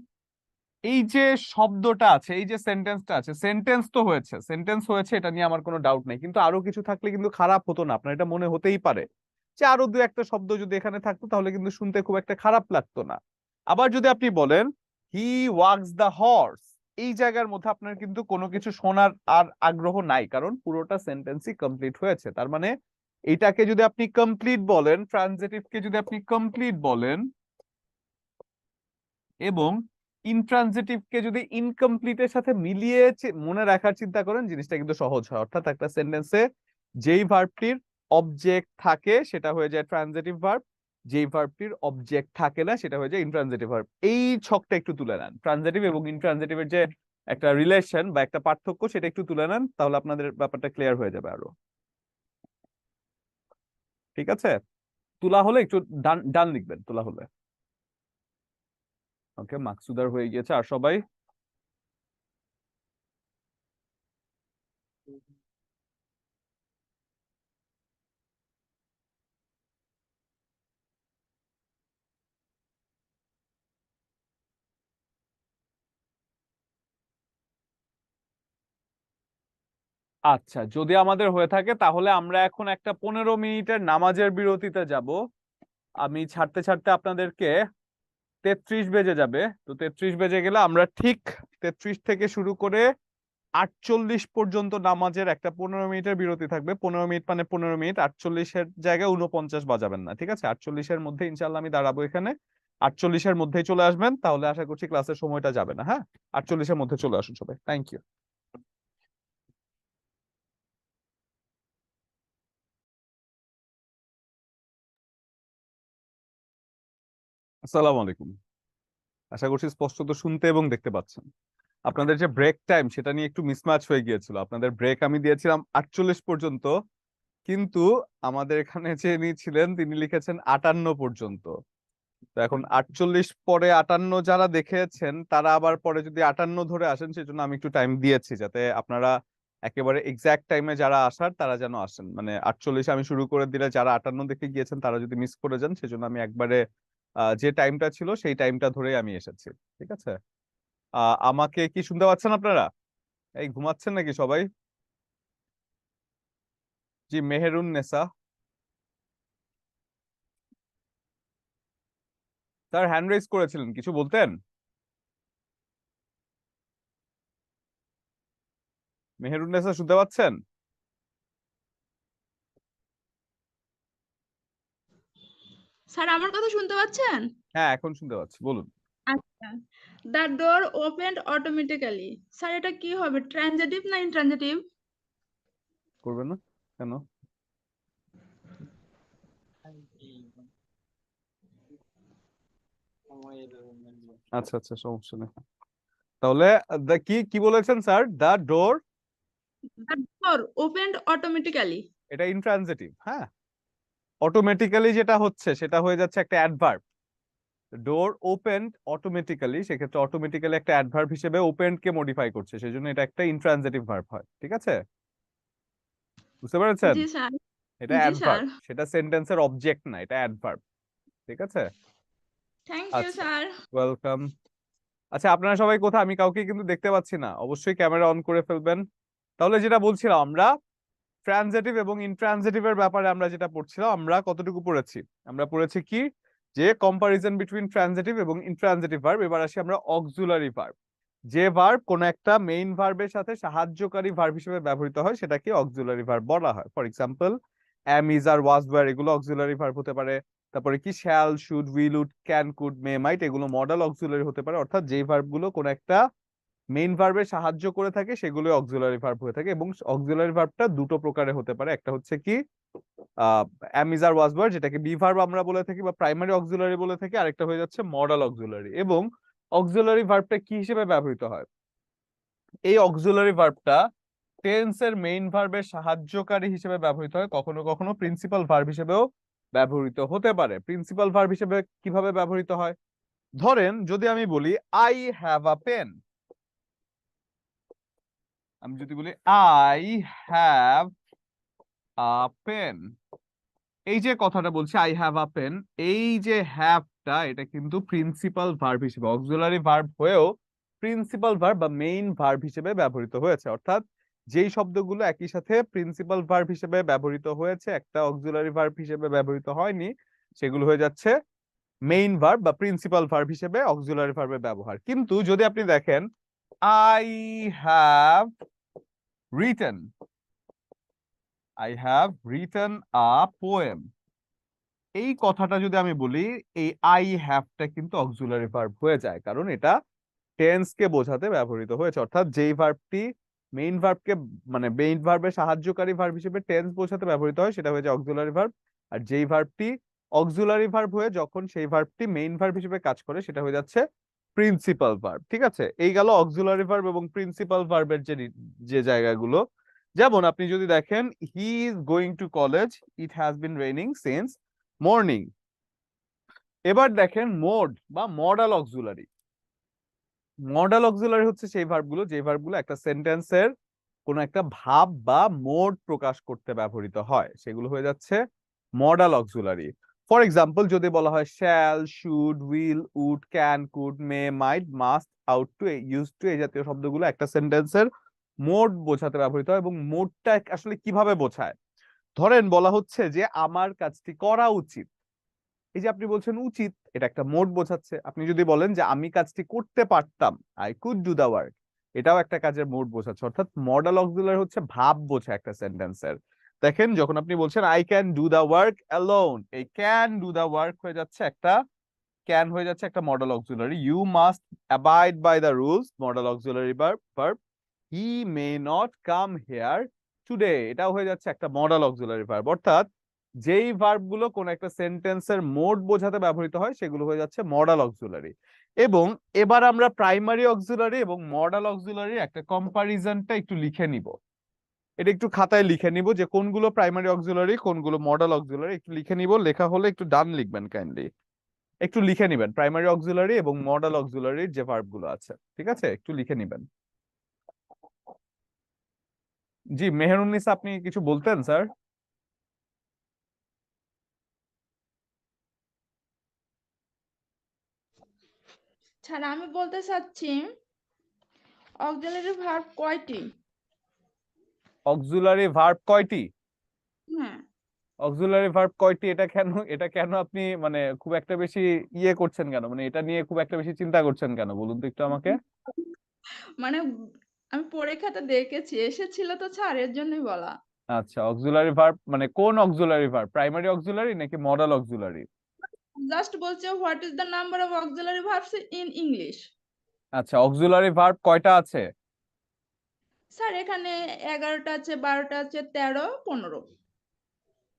এই যে শব্দটা আছে, এই যে সেন্টেন্সটা আছে, সেন্টেন্স তো হয়েছে, সেন্টেন্স হয়েছে, এটা নিয়ে আমার কোনো ডাউট নেই, কিন্তু আরো কিছু থাকলে কিন্তু খারাপ হতো না? আপনার এটা মনে হতেই পারে যে আরো দু একটা শব্দ যদি এখানে থাকতো তাহলে কিন্তু শুনতে খুব একটা খারাপ লাগতো না। আবার যদি আপনি বলেন হি ওয়াক্স দ্য হর্স, এই জায়গার মধ্যে আপনার কিন্তু কোনো কিছু শোনার আর আগ্রহ নাই, কারণ পুরোটা সেন্টেন্সই কমপ্লিট হয়েছে। তার মানে এটাকে যদি আপনি কমপ্লিট বলেন, ট্রানজিটিভকে যদি আপনি কমপ্লিট বলেন এবং ইনট্রানজিটিভকে যদি ইনকমপ্লিটের সাথে মিলিয়ে মনে রাখার চিন্তা করেন, জিনিসটা কিন্তু সহজ হয়। অর্থাৎ একটা সেন্টেন্সে যেই ভার্বটির অবজেক্ট থাকে সেটা হয়ে যায় ট্রানজিটিভ ভার্ব, যেই ভার্বটির অবজেক্ট থাকে না সেটা হয়ে যায় ইনট্রানজিটিভ ভার্ব। এই ছকটা একটু তুলে নেন, ট্রানজিটিভ এবং ইনট্রানজিটিভের যে একটা রিলেশন বা একটা পার্থক্য সেটা একটু তুলে নেন, তাহলে আপনাদের ব্যাপারটা ক্লিয়ার হয়ে যাবে আরো। ঠিক আছে, তুলা হলে একটু ডান ডান লিখবেন, তুলা হলে। ওকে, মাকসুদার হয়ে গিয়েছে। আর সবাই? আচ্ছা, যদি আমাদের হয়ে থাকে তাহলে আমরা এখন একটা 15 মিনিটের নামাজের বিরতিতে যাব। আমি ছাড়তে ছাড়তে আপনাদেরকে 33 বেজে যাবে, তো 33 বেজে গেলে আমরা ঠিক 33 থেকে শুরু করে 48 পর্যন্ত নামাজের একটা 15 মিনিটের বিরতি থাকবে। 15 মিনিট মানে 15 মিনিট, 48-এর জায়গায় 49 বাজাবেন না। ঠিক আছে, 48-এর মধ্যে ইনশাল্লাহ আমি দাঁড়াবো এখানে, 48-এর মধ্যেই চলে আসবেন, তাহলে আশা করছি ক্লাসের সময়টা যাবে না। হ্যাঁ, 48-এর মধ্যে চলে আসুন সবাই। Thank you. আসসালামু আলাইকুম। আশা করছি স্পষ্টত শুনতে এবং দেখতে পাচ্ছেন। আপনাদের যে ব্রেক টাইম সেটা নিয়ে একটু মিসম্যাচ হয়ে গিয়েছিল। আপনাদের ব্রেক আমি দিয়েছিলাম 48 পর্যন্ত, কিন্তু আমাদের এখানে যে ইনি ছিলেন তিনি লিখেছেন 58 পর্যন্ত। তো এখন 48 পরে 58 যারা দেখেছেন তারা আবার পরে যদি 58 ধরে আসেন, সেজন্য আমি একটু টাইম দিয়েছি যাতে আপনারা একেবারে এক্সাক্ট টাইমে যারা আসার তারা যেন আসেন। মানে 48 আমি শুরু করে দিলে যারা 58 দেখে গিয়েছেন তারা যদি মিস করে যান, সেজন্য আমি একবারে যে টাইমটা ছিল সেই টাইমটা ধরেই আমি এসেছি। ঠিক আছে, আমাকে কি শুনতে পাচ্ছেন আপনারা? এই ঘুমাচ্ছেন নাকি সবাই? জি, Meherun Nessa sir hand raise করেছিলেন, কিছু বলতেন? মেহেরুন নেসা শুনতে পাচ্ছেন? স্যার আমার কথা শুনতে পাচ্ছেন? হ্যাঁ, এখন শুনতে পাচ্ছি, বলুন। আচ্ছা, the door opened automatically, sir এটা কি হবে, ট্রানজিটিভ না ইনট্রানজিটিভ? করবেন না কেন? আচ্ছা আচ্ছা, সমস্যা নেই। তাহলে কি কি বলেছেন sir? The door, the door opened automatically. এটা ইনট্রানজিটিভ। হ্যাঁ, অটোমেটিক্যালি যেটা হচ্ছে সেটা হয়ে যাচ্ছে একটা অ্যাডভার্ব। ডোর ওপেন্ড অটোমেটিক্যালি, সেক্ষেত্রে অটোমেটিক্যালি একটা অ্যাডভার্ব হিসেবে ওপেন্ড কে মডিফাই করছে, সেজন্য এটা একটা ইনট্রানজিটিভ ভার্ব হয়। ঠিক আছে, বুঝতে পেরেছেন? জি স্যার। এটা জি স্যার। অ্যাডভার্ব, সেটা সেন্টেন্সের অবজেক্ট না, এটা অ্যাডভার্ব। ঠিক আছে, থ্যাংক ইউ আচ্ছা, স্যার। ওয়েলকাম। আচ্ছা, আপনারা সবাই কোথায়? আমি কাউকে কিন্তু দেখতে পাচ্ছি না, অবশ্যই ক্যামেরা অন করে ফেলবেন। তাহলে যেটা বলছিলাম, আমরা ট্রানজিটিভ এবং ইনট্রানজিটিভের ব্যাপারে আমরা যেটা পড়ছিলাম, আমরা কতটুকু পড়েছি? আমরা পড়েছি কি, যে কম্পারিজন বিটুইন ট্রানজিটিভ এবং ইনট্রানজিটিভ ভার্ব। এবার আসি আমরা অক্সিলারি ভার্ব। যে ভার্ব কোন একটা মেইন ভার্বের সাথে সাহায্যকারী ভার্ব হিসেবে ব্যবহৃত হয় সেটাকে অক্সিলারি ভার্ব বলা হয়। For example, am, is, are, was, were এগুলো অক্সিলারি ভার্ব হতে পারে। তারপরে কি, shall, should, will, would, can, could, may, might এগুলো মডেল অক্সিলারি হতে পারে। অর্থাৎ যেই ভার্ব গুলো কোন একটা মেইন ভার্বে সাহায্য করে থাকে সেগুলো অক্সিলারি ভার্ব হয়ে থাকে। এবং অক্সিলারি ভার্বটা দুটো প্রকারে হতে পারে। একটা হচ্ছে কি, অ্যাম, ইজ, আর, ওয়াজ, ওয়্যার যেটাকে বি ভার্ব আমরা বলে থাকি বা প্রাইমারি অক্সিলারি বলে থাকি। আরেকটা হয়ে যাচ্ছে মডেল অক্সিলারি। এবং অক্সিলারি ভার্বটা কি হিসেবে ব্যবহৃত হয়? এই অক্সিলারি ভার্বটা টেন্সের মেইন ভার্বের সাহায্যকারী হিসেবে ব্যবহৃত হয়, কখনো কখনো প্রিন্সিপাল ভার্ব হিসেবেও ব্যবহৃত হতে পারে। প্রিন্সিপাল ভার্ব হিসেবে কিভাবে ব্যবহৃত হয়? ধরেন যদি আমি বলি আই হ্যাভ আ পেন, আমি যদি বলি আই হ্যাভ আ পেন, এই যে কথাটা বলছি আই হ্যাভ আ পেন, এই যে হ্যাভটা এটা কিন্তু প্রিন্সিপাল ভার্ব হিসেবে, অক্সিলারি ভার্ব হয়েও প্রিন্সিপাল ভার্ব বা মেইন ভার্ব হিসেবে ব্যবহৃত হয়েছে। অর্থাৎ যেই শব্দগুলো একই সাথে প্রিন্সিপাল ভার্ব হিসেবে ব্যবহৃত হয়েছে, একটা অক্সিলারি ভার্ব হিসেবে ব্যবহৃত হয়নি, সেগুলো হয়ে যাচ্ছে মেইন ভার্ব বা প্রিন্সিপাল ভার্ব হিসেবে অক্সিলারি ভার্বের ব্যবহার। কিন্তু যদি আপনি দেখেন I have written, I have written a poem, এই কথাটা যদি আমি বলি, এই আই হ্যাভটা কিন্তু অক্সিলারি ভার্ব হয়ে যায়, কারণ এটা টেন্স কে বোঝাতে ব্যবহৃত হয়েছে। অর্থাৎ যেই ভার্বটি মেইন ভার্বকে, মানে মেইন ভার্বের সাহায্যকারী ভার্ব হিসেবে টেন্স বোঝাতে ব্যবহৃত হয় সেটা হয়ে যায় অক্সিলারি ভার্ব। আর যেই ভার্বটি অক্সিলারি ভার্ব হয়ে যখন সেই ভার্বটি মেইন ভার্ব হিসেবে কাজ করে সেটা হয়ে যাচ্ছে প্রিন্সিপাল ভার্ব। ঠিক আছে, এই গেল অক্সিলারি ভার্ব এবং প্রিন্সিপাল ভার্বের যে জায়গাগুলো। যেমন আপনি যদি দেখেন he is going to college, it has been raining since morning. এবার দেখেন মোড বা মডাল অক্সিলারি। মডাল অক্সিলারি হচ্ছে সেই ভার্বগুলো যে ভার্বগুলো একটা সেন্টেন্সের কোন একটা ভাব বা মোড প্রকাশ করতে ব্যবহৃত হয়, সেগুলো হয়ে যাচ্ছে মডাল অক্সিলারি। ফর এক্সাম্পল, যদি বলা হয় shall, should, will, would, can, could, may, might, must, ought to, use to, এই জাতীয় শব্দগুলো একটা সেন্টেন্সের মোড বোঝাতে ব্যবহৃত হয়। এবং মোডটা আসলে কিভাবে বোঝায়? ধরেন বলা হচ্ছে যে আমার কাজটি করা উচিত, এই যে আপনি বলছেন উচিত, এটা একটা মোড বোঝাচ্ছে। আপনি যদি বলেন যে আমি কাজটি করতে পারতাম, I could do the work, এটাও একটা কাজের মোড বোঝাচ্ছে। অর্থাৎ মডাল অক্সিলারি হচ্ছে ভাব বোঝা একটা সেন্টেন্সের। দেখেন যখন আপনি বলছেন I can do the work alone, এই ক্যান ডু দা ওয়ার্ক হয়ে যাচ্ছে একটা, ক্যান হয়ে যাচ্ছে একটা modal auxiliary. You must abide by the rules, modal auxiliary verb. He may not come here today, এটাও হয়ে যাচ্ছে একটা মডাল অক্সিলারি ভার্ব। অর্থাৎ যেই ভার্ব গুলো কোন একটা সেন্টেন্সের মোড বোঝাতে ব্যবহৃত হয় সেগুলো হয়ে যাচ্ছে মডাল অক্সিলারি। এবং এবার আমরা প্রাইমারি অক্সিলারি এবং মডাল অক্সিলারি একটা কম্পারিজনটা একটু লিখে নিব। এটা একটু খাতায় লিখে নিব যে কোনগুলো প্রাইমারি অক্সিলারি কোনগুলো মডাল অক্সিলারি, একটু লিখে নিব। লেখা হলে একটু ডান লিখবেন কাইন্ডলি, একটু লিখে নিবেন প্রাইমারি অক্সিলারি এবং মডাল অক্সিলারির যে ভার্ব গুলো আছে। ঠিক আছে, একটু লিখে নিবেন। জি মেহেরুন্নিসা, আপনি কিছু বলতেন স্যার? স্যার আমি বলতে চাচ্ছি অক্সিলারি ভার্ব কয়টি? অক্সিলারি ভার্ব কয়টি? হ্যাঁ, অক্সিলারি ভার্ব কয়টি, এটা কেন আপনি মানে খুব একটা বেশি ইয়ে করছেন কেন, মানে এটা নিয়ে খুব একটা বেশি চিন্তা করছেন কেন বলুন তো একটু আমাকে। মানে আমি পরীক্ষাতে দেখেছি, এসেছিল তো স্যার, এর জন্যই বলা। আচ্ছা, অক্সিলারি ভার্ব মানে কোন অক্সিলারি ভার্ব, প্রাইমারি অক্সিলারি নাকি মডাল অক্সিলারি? জাস্ট বলছে what is the number of auxiliary verbs in English. আচ্ছা, অক্সিলারি ভার্ব কয়টা আছে? স্যার এখানে 11টা আছে, 12টা আছে, 13, 15।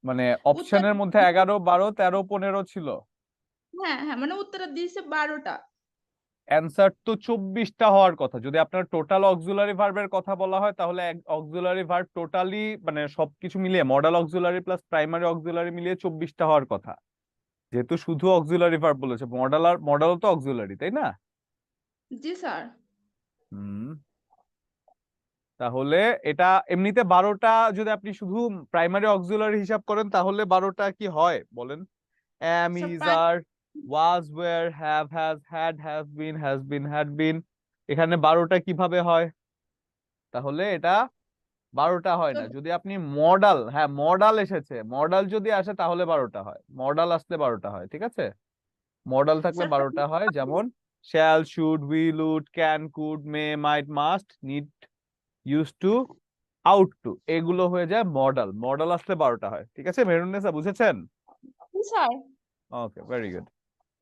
মানে উত্তর, অপশনের মধ্যে 11, 12, 13, 15 ছিল। হ্যাঁ হ্যাঁ, মানে উত্তরে দিয়েছে 12টা। অ্যান্সার তো 24টা হওয়ার কথা। যদি আপনার টোটাল অক্সিলারি ভার্বের কথা বলা হয় তাহলে অক্সিলারি ভার্ব টোটালি মানে সবকিছু মিলিয়ে modal auxiliary plus primary auxiliary মিলিয়ে 24টা হওয়ার কথা। যেহেতু শুধু অক্সিলারি ভার্ব বলেছে, মডাল তো অক্সিলারি, তাই না? জি স্যার। হুম, তাহলে এটা এমনিতে 12টা, যদি আপনি শুধু প্রাইমারি অক্সিলারি হিসাব করেন তাহলে 12টা কি হয় বলেন? Am, is, sir are, was, were, have, has, had been। এখানে 12টা কিভাবে হয়? তাহলে এটা 12টা হয় না। যদি আপনি মডাল, হ্যাঁ মডাল এসেছে, মডাল যদি আসে তাহলে 12টা হয়, মডাল আসলে 12টা হয়, ঠিক আছে? মডাল থাকলে স্যার 12টা হয়, যেমন shall, should, will, would, can, could, may, might, must, need, used to, out to, এগুলো হয়ে যায় মডাল। মডাল আসলে 12টা হয়, ঠিক আছে মেহরুন্নেসা, বুঝেছেন? Sir okay, very good.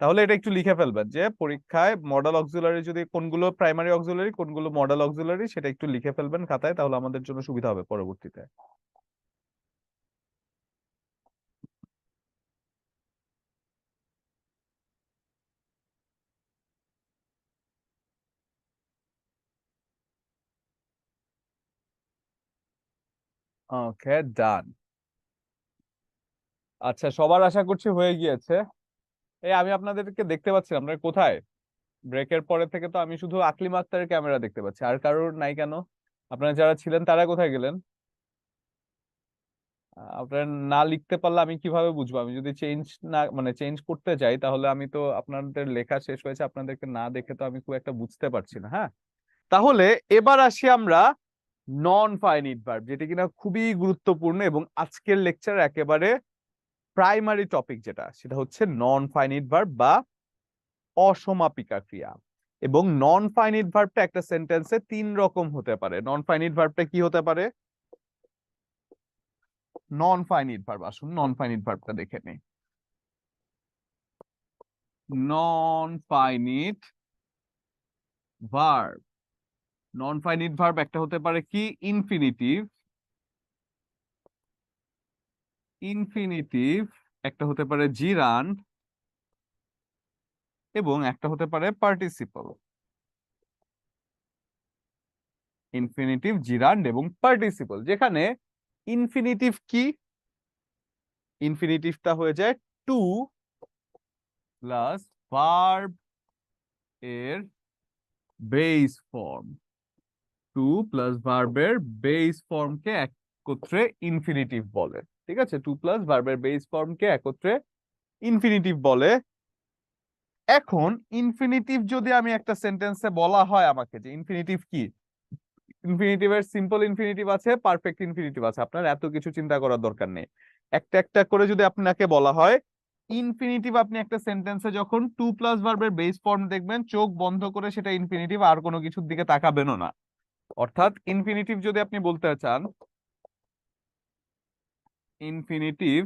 তাহলে এটা একটু লিখে ফেলবেন যে পরীক্ষায় মডাল অক্সিলারি যদি কোনগুলো প্রাইমারি অক্সিলারি, কোনগুলো মডাল অক্সিলারি, সেটা একটু লিখে ফেলবেন খাতায়, তাহলে আমাদের জন্য সুবিধা হবে পরবর্তীতে। ওকে, ডান। আচ্ছা, সবার আশা করছি হয়ে গিয়েছে। এই আমি আপনাদেরকে দেখতে পাচ্ছি, আপনারা কোথায়? ব্রেকের পরে থেকে তো আমি শুধু আকলিম আক্তারের ক্যামেরা দেখতে পাচ্ছি, আর কারোর নাই কেন? আপনারা যারা ছিলেন তারা কোথায় গেলেন? আপনারা না লিখতে পারলে আমি কিভাবে বুঝবো? আমি যদি চেঞ্জ না মানে চেঞ্জ করতে যাই, তাহলে আমি তো আপনাদের লেখা শেষ হয়েছে, আপনাদেরকে না দেখে তো আমি খুব একটা বুঝতে পারছি না। হ্যাঁ, তাহলে এবার আসি আমরা নন ফাইনিট ভার্ব, যেটা কিনা খুবই গুরুত্বপূর্ণ এবং আজকের লেকচার একেবারে প্রাইমারি টপিক, যেটা সেটা হচ্ছে নন ফাইনিট ভার্ব বা অসমাপিকা ক্রিয়া। এবং নন ফাইনিট ভার্বটা একটা সেন্টেন্সে 3 রকম হতে পারে। নন ফাইনিট ভার্বটা কি হতে পারে? নন ফাইনিট ভার্ব, আসুন নন ফাইনিট ভার্বটা দেখে নেই। Non finite verb, non finite verb একটা হতে পারে কি? ইনফিনিটিভ। ইনফিনিটিভ একটা হতে পারে জিরান্ড, এবং একটা হতে পারে পার্টিসিপল। ইনফিনিটিভ, জিরান্ড এবং পার্টিসিপল। যেখানে ইনফিনিটিভ কি? ইনফিনিটিভটা হয়ে যায় টু প্লাস ভার্ব এর বেস ফর্ম। টু প্লাস ভার্বের বেস ফর্মকে একত্রে ইনফিনিটিভ বলে, ঠিক আছে? টু প্লাস ভার্বের বেস ফর্মকে একত্রে ইনফিনিটিভ বলে। এখন ইনফিনিটিভ যদি আমি একটা সেন্টেন্সে বলা হয় আমাকে যে ইনফিনিটিভ কি, ইনফিনিটিভের সিম্পল ইনফিনিটিভ আছে, পারফেক্ট ইনফিনিটিভ আছে, আপনার এত কিছু চিন্তা করার দরকার নেই। একটা একটা করে যদি আপনাকে বলা হয় ইনফিনিটিভ, আপনি একটা সেন্টেন্সে যখন টু প্লাস ভার্বের বেস ফর্ম দেখবেন, চোখ বন্ধ করে সেটা ইনফিনিটিভ, আর কোনো কিছুর দিকে তাকাবেনও না। অর্থাৎ ইনফিনিটিভ যদি আপনি বলতে চান, ইনফিনিটিভ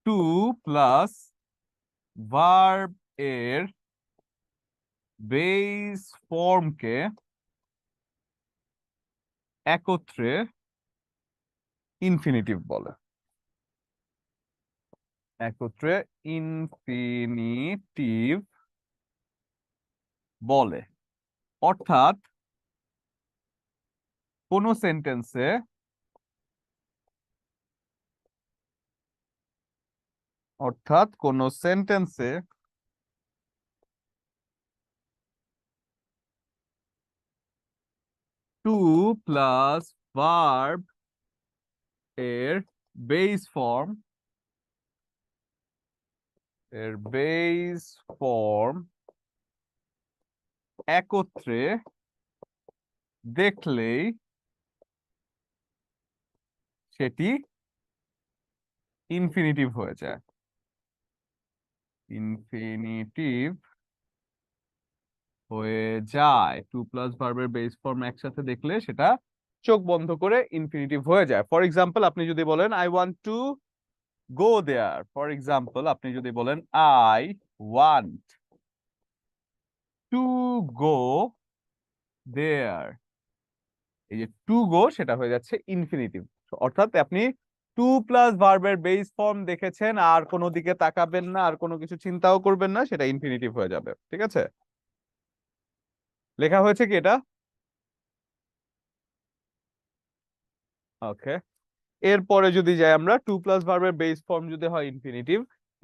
টু প্লাস ভার্ব এর বেস ফর্মকে একত্রে ইনফিনিটিভ বলে। একত্রে ইনফিনিটিভ বলে। অর্থাৎ কোন সেন্টেন্সে টু প্লাস ভার্ব এর বেস ফর্ম একত্রে দেখলেই সেটি ইনফিনিটিভ হয়ে যায়। ইনফিনিটিভ হয়ে যায়, টু প্লাস ভার্বের বেস ফর্ম একসাথে দেখলে সেটা চোখ বন্ধ করে ইনফিনিটিভ হয়ে যায়। ফর এক্সাম্পল, আপনি যদি বলেন I want to go there, for example আপনি যদি বলেন I want to go there, এই যে টু গো সেটা হয়ে যাচ্ছে ইনফিনিটিভ। অর্থাৎ আপনি টু প্লাস ভার্বের বেস ফর্ম দেখেছেন, আর কোনো দিকে তাকাবেন না, আর কোনো কিছু চিন্তাও করবেন না, সেটা ইনফিনিটিভ হয়ে যাবে, ঠিক আছে? লেখা হয়েছে কি এটা? ওকে, এরপরে যদি যাই আমরা, টু প্লাস ভার্বের বেস ফর্ম যদি হয় ইনফিনিটিভ,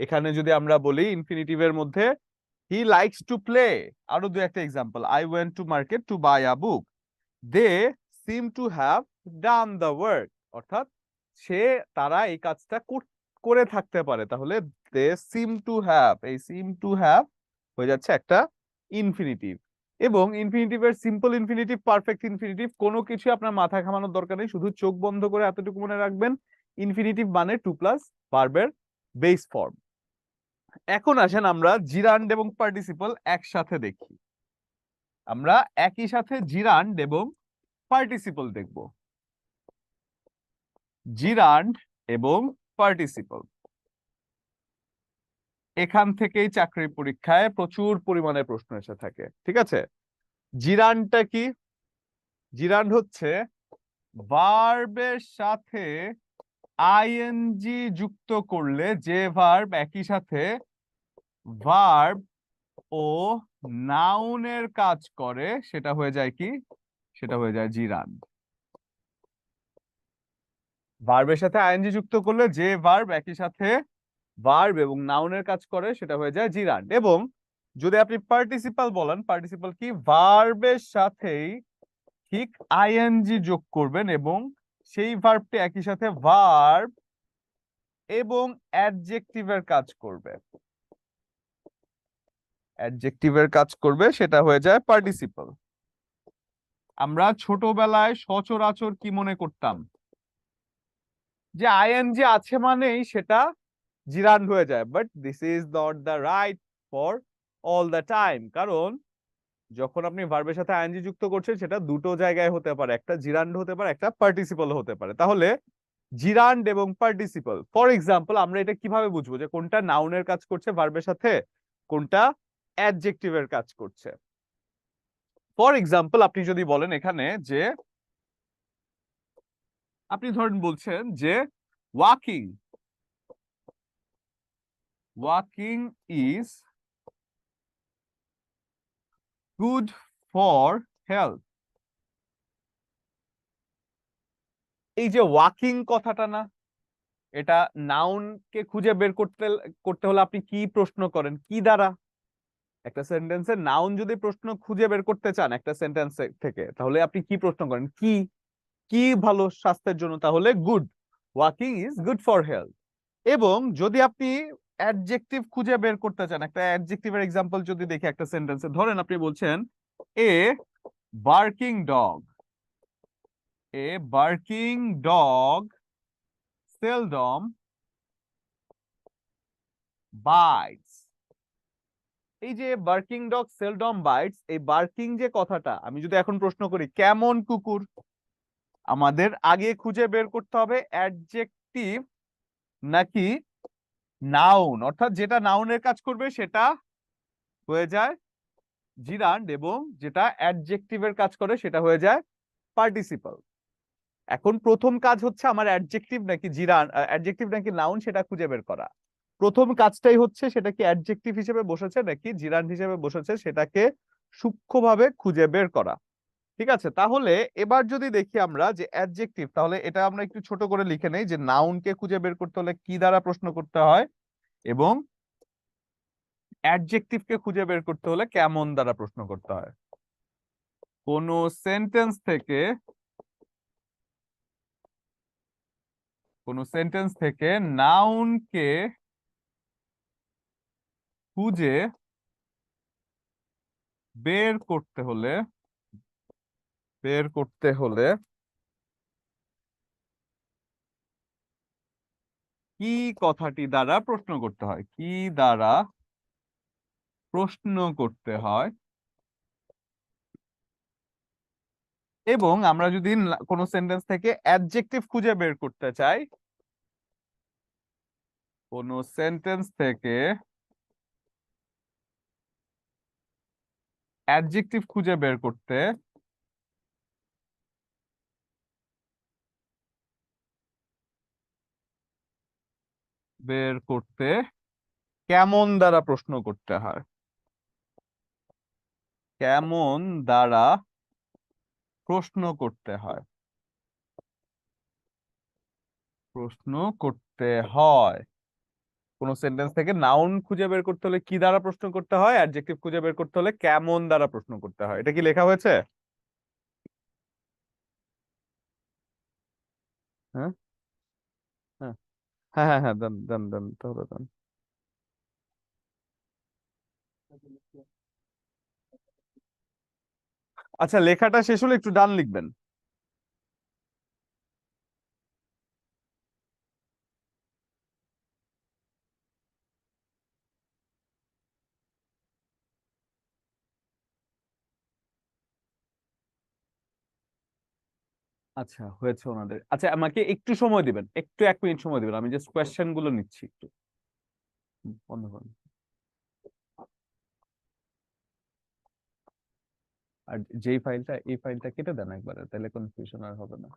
এখানে যদি আমরা বলি ইনফিনিটিভের মধ্যে হি লাইকস টু প্লে, আরো দু একটা example, I went to market to buy a book, they seem to have done the work, অর্থাৎ তারা এই কাজটা করে থাকতে পারে, তাহলে দে সিম টু হ্যাভ, এই সিম টু হ্যাভ হয়ে যাচ্ছে একটা ইনফিনিটিভ। এবং ইনফিনিটিভের সিম্পল ইনফিনিটিভ, পারফেক্ট ইনফিনিটিভ কোনো কিছু আপনার মাথা ঘামানোর দরকার নেই, শুধু চোখ বন্ধ করে এতটুকু মনে রাখবেন, ইনফিনিটিভ মানে টু প্লাস ভার্বের বেস ফর্ম। এখন আসেন আমরা জিরান্ড এবং পার্টিসিপল একসাথে দেখি। আমরা একই সাথে জিরান্ড এবং পার্টিসিপল দেখব। জিরান্ড এবং পার্টিসিপল, এখান থেকেই চাকরির পরীক্ষায় প্রচুর পরিমাণে প্রশ্ন এসে থাকে, ঠিক আছে? জিরান্ডটা কি? জিরান্ড হচ্ছে ভার্বের সাথে আইএনজি যুক্ত করলে যে ভার্ব একই সাথে ভার্ব ও নাউনের কাজ করে সেটা হয়ে যায় কি? সেটা হয়ে যায় জিরান্ড। ভার্বের সাথে আইএনজি যুক্ত করলে যে ভার্ব একই সাথে ভার্ব এবং নাউনের কাজ করে সেটা হয়ে যায় জিরান্ড। এবং যদি আপনি পার্টিসিপাল বলেন, পার্টিসিপাল কি? ভার্বের সাথেই ঠিক আইএনজি যোগ করবেন এবং সেই ভার্বটি একই সাথে ভার্ব এবং অ্যাডজেক্টিভের কাজ করবে, অ্যাডজেক্টিভের কাজ করবে, সেটা হয়ে যায় পার্টিসিপাল। আমরা ছোটবেলায় সচরাচর কি মনে করতাম? যে আইএনজি আছে মানেই সেটা জিরান্ড হয়ে যায়, but this is not the right for all the time. কারণ যখন আপনি ভার্বের সাথে আইএনজি যুক্ত করছেন সেটা দুটো জায়গায় হতে পারে, একটা জিরান্ড হতে পারে, একটা পার্টিসিপল হতে পারে। তাহলে জিরান্ড এবং পার্টিসিপল, ফর এক্সাম্পল আমরা এটা কিভাবে বুঝবো যে কোনটা নাউনের কাজ করছে ভার্বের সাথে, কোনটা অ্যাডজেক্টিভের কাজ করছে? ফর এক্সাম্পল আপনি যদি বলেন এখানে যে, আপনি ধরেন বলছেন যে walking, walking is good for health. এই যে ওয়াকিং কথাটা না, এটা নাউনকে খুঁজে বের করতে করতে হলে আপনি কি প্রশ্ন করেন? কি দ্বারা? একটা সেন্টেন্সের নাউন যদি প্রশ্ন খুঁজে বের করতে চান একটা সেন্টেন্স থেকে, তাহলে আপনি কি প্রশ্ন করেন? কি, কি ভালো স্বাস্থ্যের জন্য? তাহলে good, walking is good for health. এবং যদি আপনি অ্যাডজেক্টিভ খুঁজে বের করতে চান, একটা অ্যাডজেক্টিভের এক্সাম্পল যদি দেখি একটা সেন্টেন্সে, ধরেন আপনি বলছেন a barking dog, a barking dog seldom bites. এই যে বার্কিং ডগ সেলডম বাইটস, এই বার্কিং যে কথাটা, আমি যদি এখন প্রশ্ন করি কেমন কুকুর, আমাদের আগে খুঁজে বের করতে হবে অ্যাডজেক্টিভ নাকি নাউন, অর্থাৎ যেটা নাউনের কাজ করবে সেটা হয়ে যায় জিরান্ড এবং যেটা অ্যাডজেক্টিভের কাজ করে সেটা হয়ে যায় পার্টিসিপল। এখন প্রথম কাজ হচ্ছে আমার অ্যাডজেক্টিভ নাকি জিরান্ড, অ্যাডজেক্টিভ নাকি নাউন সেটা খুঁজে বের করা। প্রথম কাজটাই হচ্ছে সেটা কি অ্যাডজেক্টিভ হিসেবে বসেছে নাকি জিরান্ড হিসেবে বসেছে সেটাকে সূক্ষ্মভাবে খুঁজে বের করা, ঠিক আছে? তাহলে এবার যদি দেখি আমরা যে অ্যাডজেক্টিভ, তাহলে এটা আমরা একটু ছোট করে লিখে নেই যে নাউনকে খুঁজে বের করতে হলে কি দ্বারা প্রশ্ন করতে হয় এবং অ্যাডজেক্টিভকে খুঁজে বের করতে হলে কেমন দ্বারা প্রশ্ন করতে হয়। কোন সেন্টেন্স থেকে, কোন সেন্টেন্স থেকে নাউনকে খুঁজে বের করতে হলে, বের করতে হলে কি কথাটি দ্বারা প্রশ্ন করতে হয়, কি দ্বারা প্রশ্ন করতে হয়। এবং আমরা যদি কোনো সেন্টেন্স থেকে অ্যাডজেক্টিভ খুঁজে বের করতে চাই, কোনো সেন্টেন্স থেকে অ্যাডজেক্টিভ খুঁজে বের করতে কেমন দ্বারা প্রশ্ন করতে হয়, কেমন দ্বারা প্রশ্ন করতে হয়, প্রশ্ন করতে হয়। কোন সেন্টেন্স থেকে নাউন খুঁজে বের করতে হলে কি দ্বারা প্রশ্ন করতে হয়, অ্যাডজেক্টিভ খুঁজে বের করতে হলে কেমন দ্বারা প্রশ্ন করতে হয়। এটা কি লেখা হয়েছে? হ্যাঁ, হ্যাঁ। হ্যাঁ হ্যাঁ হ্যাঁ, দেন দেন দেন তাহলে দেন। আচ্ছা, লেখাটা শেষ হলে একটু ডান লিখবেন। আচ্ছা, হয়েছে ওনাদের। আচ্ছা, আমাকে একটু সময় দিবেন, একটু 1 মিনিট সময় দিবেন, আমি জাস্ট কোয়েশ্চেন গুলো নিচ্ছি একটু। বন্ধ করুন। আর যেই ফাইলটা, এই ফাইলটা কেটে দেন একবারে, তাহলে কনফিউশন আর হবে না।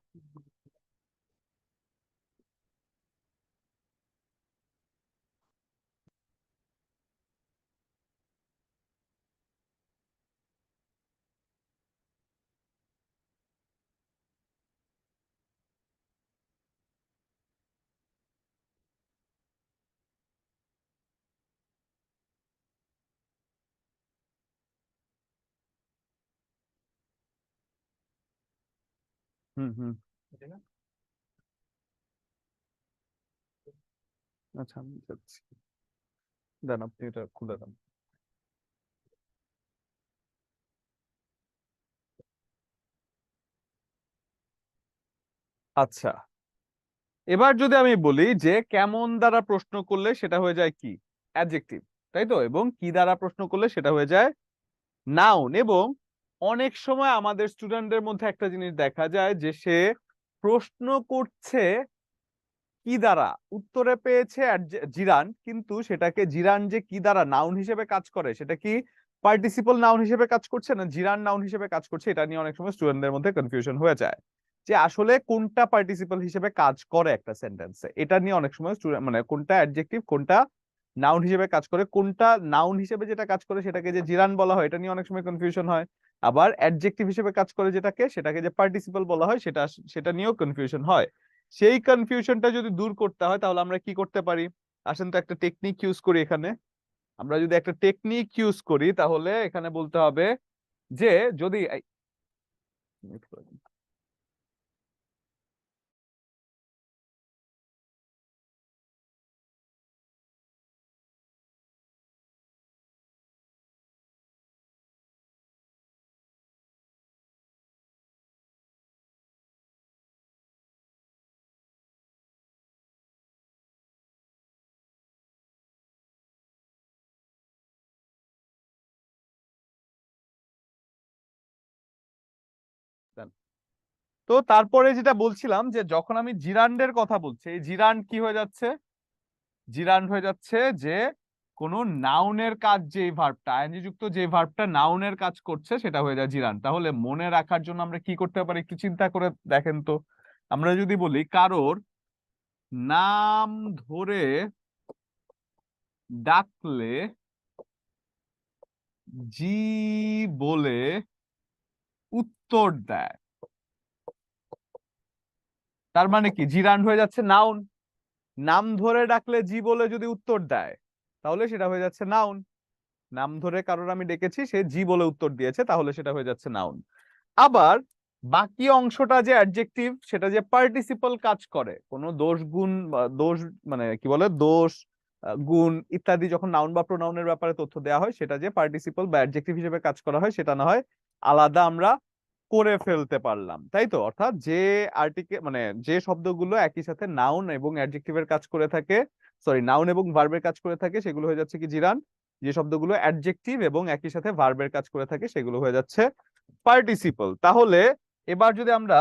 হুম হুম। আচ্ছা, আমি যাচ্ছি। দেন, আপনি এটা খুলে দেন। আচ্ছা, এবার যদি আমি বলি যে কেমন দ্বারা প্রশ্ন করলে সেটা হয়ে যায় কি, অ্যাডজেক্টিভ, তাই তো, এবং কি দ্বারা প্রশ্ন করলে সেটা হয়ে যায় নাউন। এবং অনেক সময় আমাদের স্টুডেন্টদের মধ্যে একটা জিনিস দেখা যায় যে সে প্রশ্ন করছে কি দ্বারা, উত্তরে পেয়েছে জিরান, কিন্তু সেটাকে জিরান যে কি দ্বারা নাউন হিসেবে কাজ করে, সেটা কি পার্টিসিপল নাউন হিসেবে কাজ করছে না জিরান নাউন হিসেবে কাজ করছে, এটা নিয়ে অনেক সময় স্টুডেন্টদের মধ্যে কনফিউশন হয়ে যায় যে আসলে কোনটা পার্টিসিপল হিসেবে কাজ করে একটা সেন্টেন্সে। এটা নিয়ে অনেক সময় স্টুডেন্ট মানে কোনটা অ্যাডজেক্টিভ কোনটা নাউন হিসেবে কাজ করে, কোনটা নাউন হিসেবে যেটা কাজ করে সেটাকে যে জিরান বলা হয়, এটা নিয়ে অনেক সময় কনফিউশন হয়। আবার অ্যাডজেক্টিভ হিসেবে কাজ করে যেটাকে, সেটাকে যে পার্টিসিপল বলা হয়, সেটা সেটা নিয়েও কনফিউশন হয়। সেই কনফিউশনটা যদি দূর করতে হয় তাহলে আমরা কি করতে পারি? আসেন তো একটা টেকনিক ইউজ করি এখানে। আমরা যদি একটা টেকনিক ইউজ করি তাহলে এখানে বলতে হবে যে যদি তো তারপরে যেটা বলছিলাম যে যখন আমি জিরান্ডের কথা বলছি, এই জিরান্ড কি হয়ে যাচ্ছে? জিরান্ড হয়ে যাচ্ছে যে কোন নাউনের কাজ, যে ভার্বটা আইএনজি যুক্ত যে ভার্বটা নাউনের কাজ করছে সেটা হয়ে যায় জিরান্ড। তাহলে মনে রাখার জন্য আমরা কি করতে পারি একটু চিন্তা করে দেখেন তো। আমরা যদি বলি কারোর নাম ধরে ডাকলে জি বলে উত্তর দেয়, তার মানে কি জিরান্ড হয়ে যাচ্ছে নাউন। নাম ধরে ডাকলে জি বলে যদি উত্তর দেয় তাহলে সেটা হয়ে যাচ্ছে নাউন। নাম ধরে কারোর আমি ডেকেছি, সে জি বলে উত্তর দিয়েছে, তাহলে সেটা হয়ে যাচ্ছে নাউন। আবার বাকি অংশটা যে অ্যাডজেক্টিভ, সেটা যে পার্টিসিপল কাজ করে, কোনো দোষ গুণ দোষ মানে কি বলে দোষ গুণ ইত্যাদি যখন নাউন বা প্রোনাউনের ব্যাপারে তথ্য দেওয়া হয়, সেটা যে পার্টিসিপল বা অ্যাডজেক্টিভ হিসেবে কাজ করা হয়, সেটা না হয় আলাদা আমরা করে ফেলতে পারলাম, তাই তো। অর্থাৎ যে আর্টিকেল মানে যে শব্দগুলো একই সাথে নাউন এবং অ্যাডজেক্টিভের কাজ করে থাকে, সরি নাউন এবং ভার্বের কাজ করে থাকে, সেগুলো হয়ে যাচ্ছে কি জিরান। যে শব্দগুলো অ্যাডজেক্টিভ এবং একই সাথে ভার্বের কাজ করে থাকে সেগুলো হয়ে যাচ্ছে পার্টিসিপল। তাহলে এবার যদি আমরা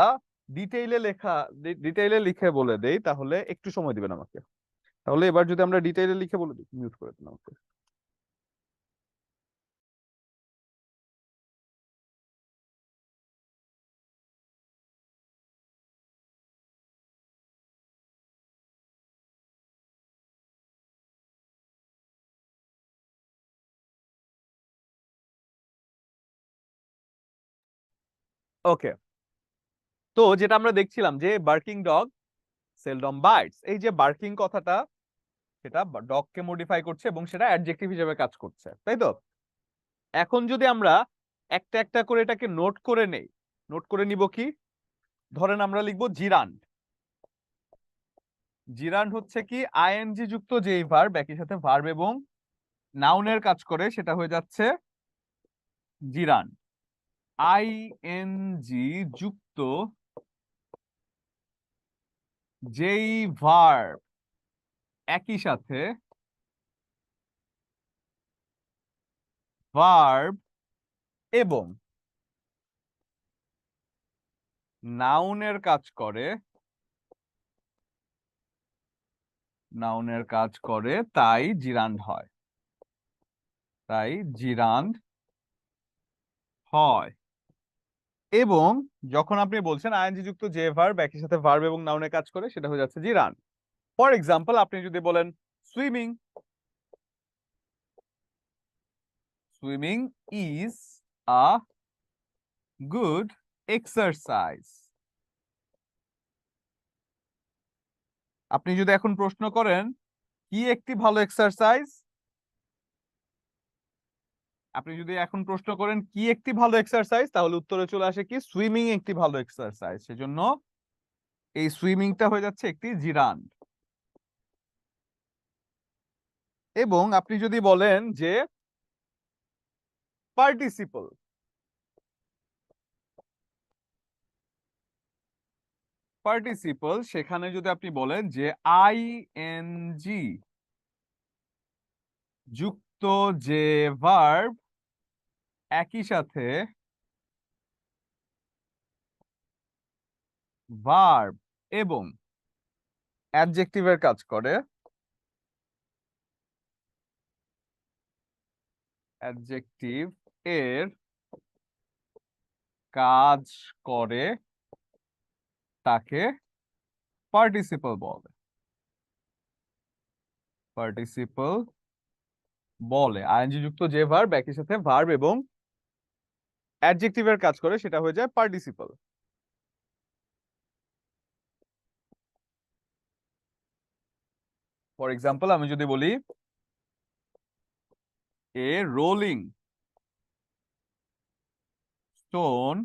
ডিটেইলে লিখে বলে দেই, তাহলে একটু সময় দিবেন আমাকে। তাহলে এবার যদি আমরা ডিটেইলে লিখে বলে দিই, মিউট করে দিন আমাকে। ওকে, তো যেটা আমরা দেখছিলাম যে বার্কিং ডগ সেলডম বাইটস, এই যে বার্কিং কথাটা, সেটা ডগকে মডিফাই করছে এবং সেটা অ্যাডজেক্টিভ হিসেবে কাজ করছে, তাই তো। এখন যদি আমরা একটা একটা করে এটাকে নোট করে নেই, নোট করে নিব কি, ধরেন আমরা লিখবো জিরান্ড। জিরান্ড হচ্ছে কি আইএনজি যুক্ত যেই ভার্ব একই সাথে ভার্ব এবং নাউনের কাজ করে সেটা হয়ে যাচ্ছে জিরান্ড। আইএনজি যুক্ত যেই ভার্ব একই সাথে ভার্ব এবং নাউনের কাজ করে তাই জিরান্ড হয়, তাই জিরান্ড হয়। এবং যখন আপনি বলছেন আইএনজি যুক্ত যে ভার্ব একই সাথে ভার্ব এবং নাউনের কাজ করে সেটা হয়ে যাচ্ছে জিরান্ড। ফর এক্সাম্পল আপনি যদি বলেন swimming, swimming is a good exercise. আপনি যদি এখন প্রশ্ন করেন কি একটি ভালো এক্সারসাইজ, তাহলে উত্তরে চলে আসে কি সুইমিং একটি ভালো এক্সারসাইজ। সেজন্য এই সুইমিংটা হয়ে যাচ্ছে একটি জিরান্ড। এবং আপনি যদি বলেন যে পার্টিসিপল, সেখানে যদি আপনি বলেন যে আইএনজি যুক্ত যে ভার্ব একই সাথে ভার্ব এবং অ্যাডজেক্টিভের কাজ করে, অ্যাডজেক্টিভ এর কাজ করে তাকে পার্টিসিপল বলে, আইএনজি যুক্ত যে ভার্ব একই সাথে ভার্ব এবং অ্যাডজেক্টিভের কাজ করে সেটা হয়ে যায় পার্টিসিপল। ফর এক্সাম্পল আমি যদি বলি a rolling stone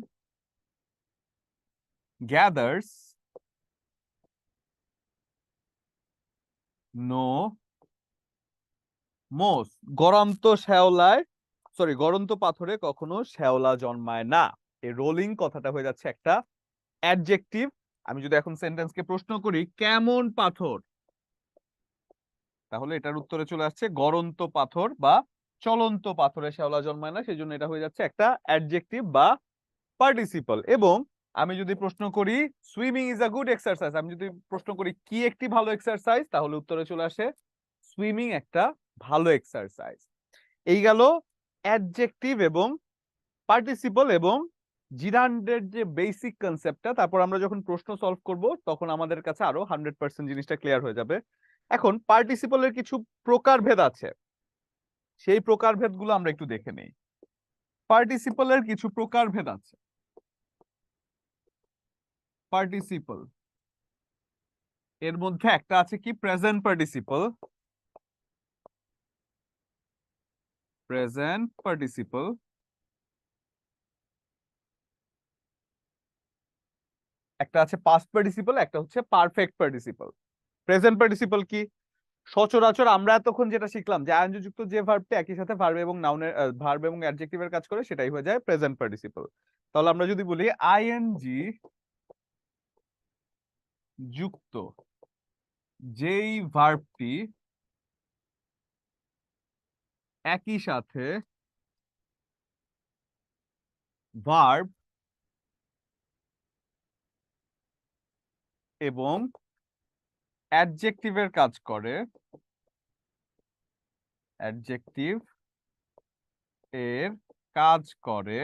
gathers no moss, গড়ন্ত পাথরে কখনো শ্যাওলা জন্মায় না। এই রোলিং কথাটা হয়ে যাচ্ছে একটা অ্যাডজেক্টিভ। আমি যদি এখন সেন্টেন্সকে প্রশ্ন করি কেমন পাথর, তাহলে এটার উত্তরে চলে আসছে গড়ন্ত পাথর বা চলন্ত পাথরে শ্যাওলা জন্মায় না, সেজন্য এটা হয়ে যাচ্ছে একটা অ্যাডজেক্টিভ বা পার্টিসিপল। এবং আমি যদি প্রশ্ন করি swimming is a good exercise, আমি যদি প্রশ্ন করি কি একটি ভালো এক্সারসাইজ, তাহলে উত্তরে চলে আসে সুইমিং একটা ভালো এক্সারসাইজ। এই গেল অ্যাডজেক্টিভ এবং পার্টিসিপল এবং জিরান্ডের যে বেসিক কনসেপ্টটা। তারপর আমরা যখন প্রশ্ন সলভ করব তখন আমাদের কাছে আরো 100% জিনিসটা ক্লিয়ার হয়ে যাবে। এখন পার্টিসিপলের কিছু প্রকারভেদ আছে, সেই প্রকারভেদগুলো আমরা একটু দেখে নেই। পার্টিসিপলের কিছু প্রকারভেদ আছে। পার্টিসিপল এর মধ্যে একটা আছে কি প্রেজেন্ট পার্টিসিপল, একটা আছে পাস্ট পার্টিসিপল, একটা হচ্ছে পারফেক্ট পার্টিসিপল। প্রেজেন্ট পার্টিসিপল কি, সচরাচর আমরা এতক্ষণ যেটা শিখলাম যে আইএনজি যুক্ত যে ভার্বটা একই সাথে ভার্ব এবং নাউনের ভার্ব এবং অ্যাডজেক্টিভের কাজ করে সেটাই হয়ে যায় প্রেজেন্ট পার্টিসিপল। তাহলে আমরা যদি বলি আইএনজি যুক্ত যেই ভার্বটি একই সাথে ভার্ব এবং অ্যাডজেক্টিভের কাজ করে, অ্যাডজেক্টিভ এর কাজ করে,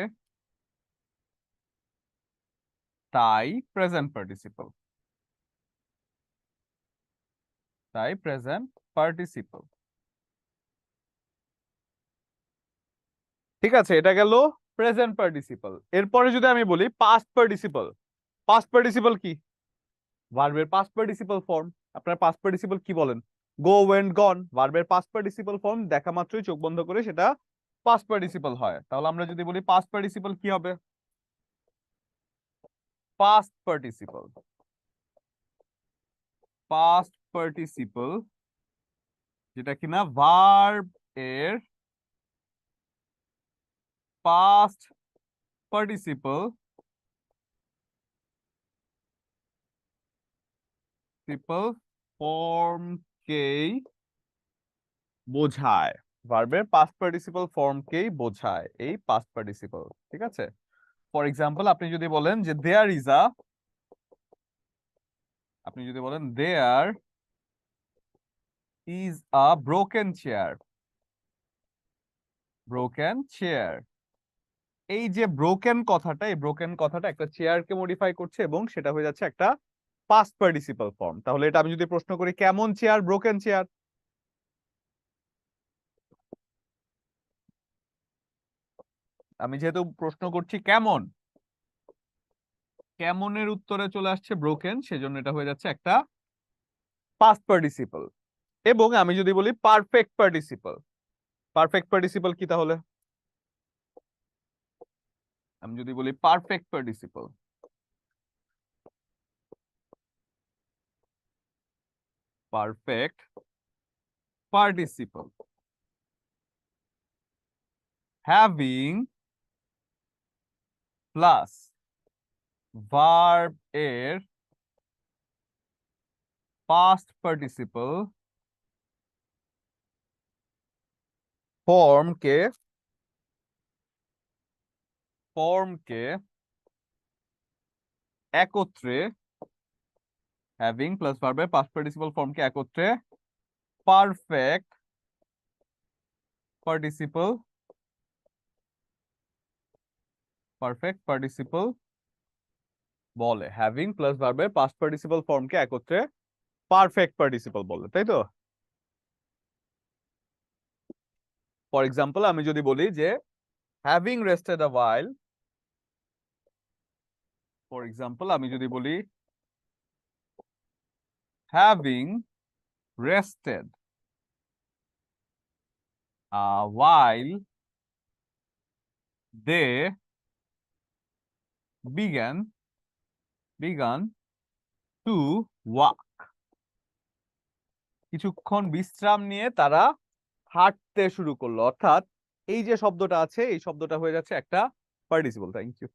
তাই প্রেজেন্ট পার্টিসিপল, ঠিক আছে। এটা গেল প্রেজেন্ট পার্টিসিপল। এরপরে যদি আমি বলি পাস্ট পার্টিসিপল, কি ভার্বের পাস্ট পার্টিসিপল ফর্ম। আপনার পাস্ট পার্টিসিপল কি বলেন, গো ওয়েন্ট গন, ভার্বের পাস্ট পার্টিসিপল ফর্ম দেখা মাত্রই চোখ বন্ধ করে সেটা পাস্ট পার্টিসিপল হয়। তাহলে আমরা যদি বলি পাস্ট পার্টিসিপল কি হবে, পাস্ট পার্টিসিপল, যেটা কিনা ভার্ব এর পাস্ট পার্টিসিপল ফর্মকেই বোঝায়, ভার্বের পাস্ট পার্টিসিপল ফর্মকেই বোঝায় এই পাস্ট পার্টিসিপল। ঠিক আছে, ফর এক্সাম্পল আপনি যদি বলেন যে দেয়ার ইজ আ, আপনি যদি বলেন there is a broken chair, broken chair, এই যে ব্রোকেন কথাটা, এই ব্রোকেন কথাটা একটা চেয়ারকে মডিফাই করছে এবং সেটা হয়ে যাচ্ছে একটা পাস্ট পার্টিসিপল ফর্ম। তাহলে এটা আমি যদি প্রশ্ন করি কেমন চেয়ার, ব্রোকেন চেয়ার, আমি যেহেতু প্রশ্ন করছি কেমন, কেমনের উত্তরে চলে আসছে ব্রোকেন, সেজন্য এটা হয়ে যাচ্ছে একটা পাস্ট পার্টিসিপল। এবং আমি যদি বলি পারফেক্ট পার্টিসিপল, পারফেক্ট পার্টিসিপল কি তাহলে? আমি যদি বলি perfect participle, perfect participle having plus verb এর পাস্ট পার্টিসিপল ফর্মকে একত্রে, হ্যাভিং প্লাস ভার্বের পাস্ট পার্টিসিপল ফর্মকে একত্রে পারফেক্ট পার্টিসিপল বলে। হ্যাভিং প্লাস ভার্বের পাস্ট পার্টিসিপল ফর্মকে একত্রে পারফেক্ট পার্টিসিপল বলে, তাই তো? ফর এক্সাম্পল আমি যদি বলি যে having rested a while, for example আমি যদি বলি having rested while they began to walk, কিছুক্ষণ বিশ্রাম নিয়ে তারা হাঁটতে শুরু করলো। অর্থাৎ এই যে শব্দটা আছে, এই শব্দটা হয়ে যাচ্ছে একটা পার্টিসিপল। Thank you.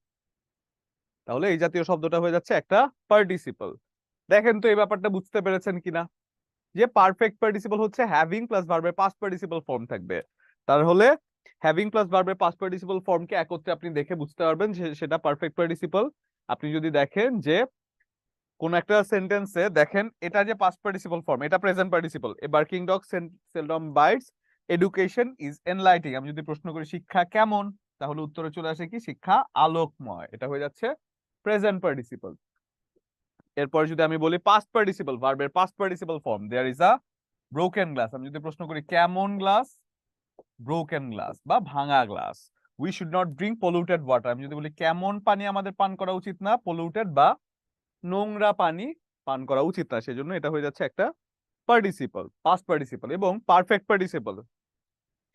তাহলে এই জাতীয় শব্দটা হয়ে যাচ্ছে একটা পার্টিসিপল। দেখেন তো এই ব্যাপারটা বুঝতে পেরেছেন কিনা, যে পারফেক্ট পার্টিসিপল হচ্ছে হ্যাভিং প্লাস ভার্বের পাস্ট পার্টিসিপল ফর্ম থাকবে। তাহলে হ্যাভিং প্লাস ভার্বের পাস্ট পার্টিসিপল ফর্মকে একত্রে আপনি দেখে বুঝতে পারবেন যে সেটা পারফেক্ট পার্টিসিপল। আপনি যদি দেখেন যে কোন একটা সেন্টেন্সে দেখেন এটা যে পাস্ট পার্টিসিপল ফর্ম, এটা present participle, a barking dog seldom bites, education is enlightening. আমি যদি প্রশ্ন করি শিক্ষা কেমন, তাহলে উত্তরে চলে আসে কি শিক্ষা আলোকময়, এটা হয়ে যাচ্ছে প্রেজেন্ট পার্টিসিপল। এরপর যদি আমি বলি পাস্ট পার্টিসিপল, ভার্বের past participle form, there is a broken glass. আমি যদি প্রশ্ন করি কেমন গ্লাস, ব্রোকেন গ্লাস বা ভাঙা glass. We should not drink polluted water. আমি যদি বলি কেমন পানি আমাদের পান করা উচিত না, পলিউটেড বা নোংরা পানি পান করা উচিত না, সেজন্য এটা হয়ে যাচ্ছে একটা পার্টিসিপল, পাস্ট পার্টিসিপল। এবং perfect participle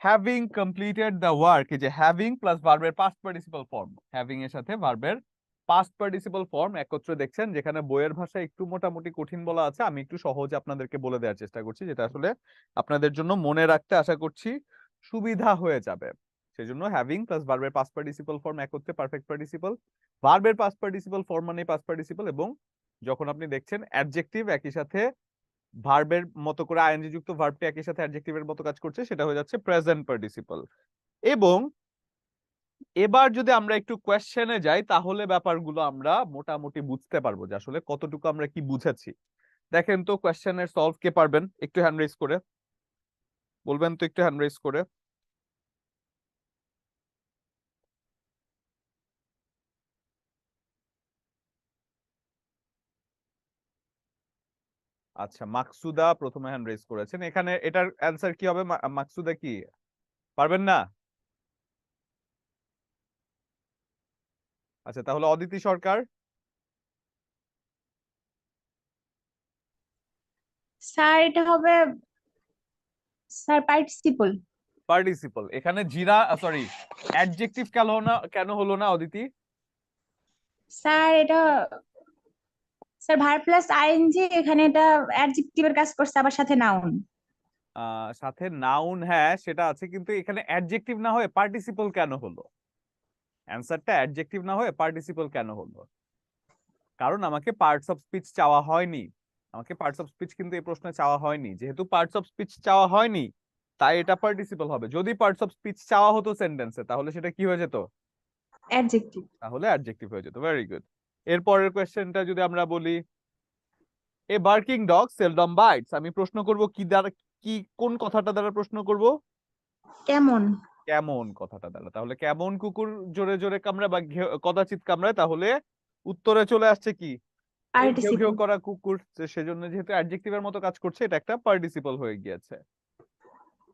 having completed the work, এই যে হ্যাভিং প্লাস ভার্বের পাস্ট পার্টিসিপল ফর্ম, হ্যাভিং এর সাথে ভার্বের পাস্ট পার্টিসিপল ফর্ম একত্রে দেখছেন, যেখানে বইয়ের ভাষায় একটু মোটামুটি কঠিন বলা আছে, আমি একটু সহজে আপনাদেরকে বলে দেওয়ার চেষ্টা করছি, যেটা আসলে আপনাদের জন্য মনে রাখতে আশা করছি সুবিধা হয়ে যাবে। সেজন্য হ্যাভিং প্লাস ভার্বের পাস্ট পার্টিসিপল ফর্ম একত্রে পারফেক্ট পার্টিসিপল, ভার্বের পাস্ট পার্টিসিপল ফর্ম মানে পাস্ট পার্টিসিপল, এবং যখন আপনি দেখছেন অ্যাডজেক্টিভ একই সাথে ভার্বের মতো করে আইএনজি যুক্ত ভার্বটি একই সাথে অ্যাডজেক্টিভের মতো কাজ করছে, সেটা হয়ে যাচ্ছে প্রেজেন্ট পার্টিসিপল। এবং এবার যদি আমরা একটু কোয়েশ্চেনে যাই, তাহলে ব্যাপারগুলো আমরা মোটামুটি বুঝতে পারবো যে আসলে কতটুকু আমরা কি বুঝেছি। দেখেন তো কোয়েশ্চেনের সলভ কে পারবেন, একটু হ্যান্ড রেজ করে বলবেন তো, একটু হ্যান্ড রেজ করে। আচ্ছা, মাকসুদা প্রথমে হ্যান্ড রেজ করেছেন। এখানে এটার অ্যান্সার কি হবে? মাকসুদা কি পারবেন না? আচ্ছা, তাহলে অদিতি সরকার। স্যার এটা হবে স্যার পার্টিসিপল। পার্টিসিপল, এখানে জিরা সরি অ্যাডজেক্টিভ কেন হলো না অদিতি? স্যার এটা স্যার ভার্ব প্লাস আইএনজি, এখানে এটা অ্যাডজেক্টিভের কাজ করছে, আবার সাথে নাউন। সাথে নাউন, হ্যাঁ সেটা আছে, কিন্তু এখানে অ্যাডজেক্টিভ না হয়ে পার্টিসিপল কেন হলো? অ্যান্সারটা অ্যাডজেক্টিভ না হয়ে পার্টিসিপল কেন হলো? কারণ আমাকে পার্টস অফ স্পিচ চাওয়া হয়নি। আমাকে পার্টস অফ স্পিচ কিন্তু এই প্রশ্নে চাওয়া হয়নি। যেহেতু পার্টস অফ স্পিচ চাওয়া হয়নি, তাই এটা পার্টিসিপল হবে। যদি পার্টস অফ স্পিচ চাওয়া হতো সেন্টেন্সে, তাহলে সেটা কি হয়ে যেত? অ্যাডজেক্টিভ। তাহলে অ্যাডজেক্টিভ হয়ে যেত। Very good. এরপরের কোয়েশ্চেনটা যদি আমরা বলি, a barking dog seldom bites, আমি প্রশ্ন করব কি দ্বারা, কি কোন কথাটা দ্বারা প্রশ্ন করব? কেমন? কেমন কথাটা দ্বারা। তাহলে কেমন কুকুর জোরে জোরে কামড়ায় বা কদাচিৎ কামড়ায়, তাহলে উত্তরে চলে আসছে কি? এই ঘেউ ঘেউ পার্টিসিপল। করা কুকুর। সেজন্য যেহেতু অ্যাডজেক্টিভের মতো কাজ করছে, এটা একটা পার্টিসিপল হয়ে গিয়েছে।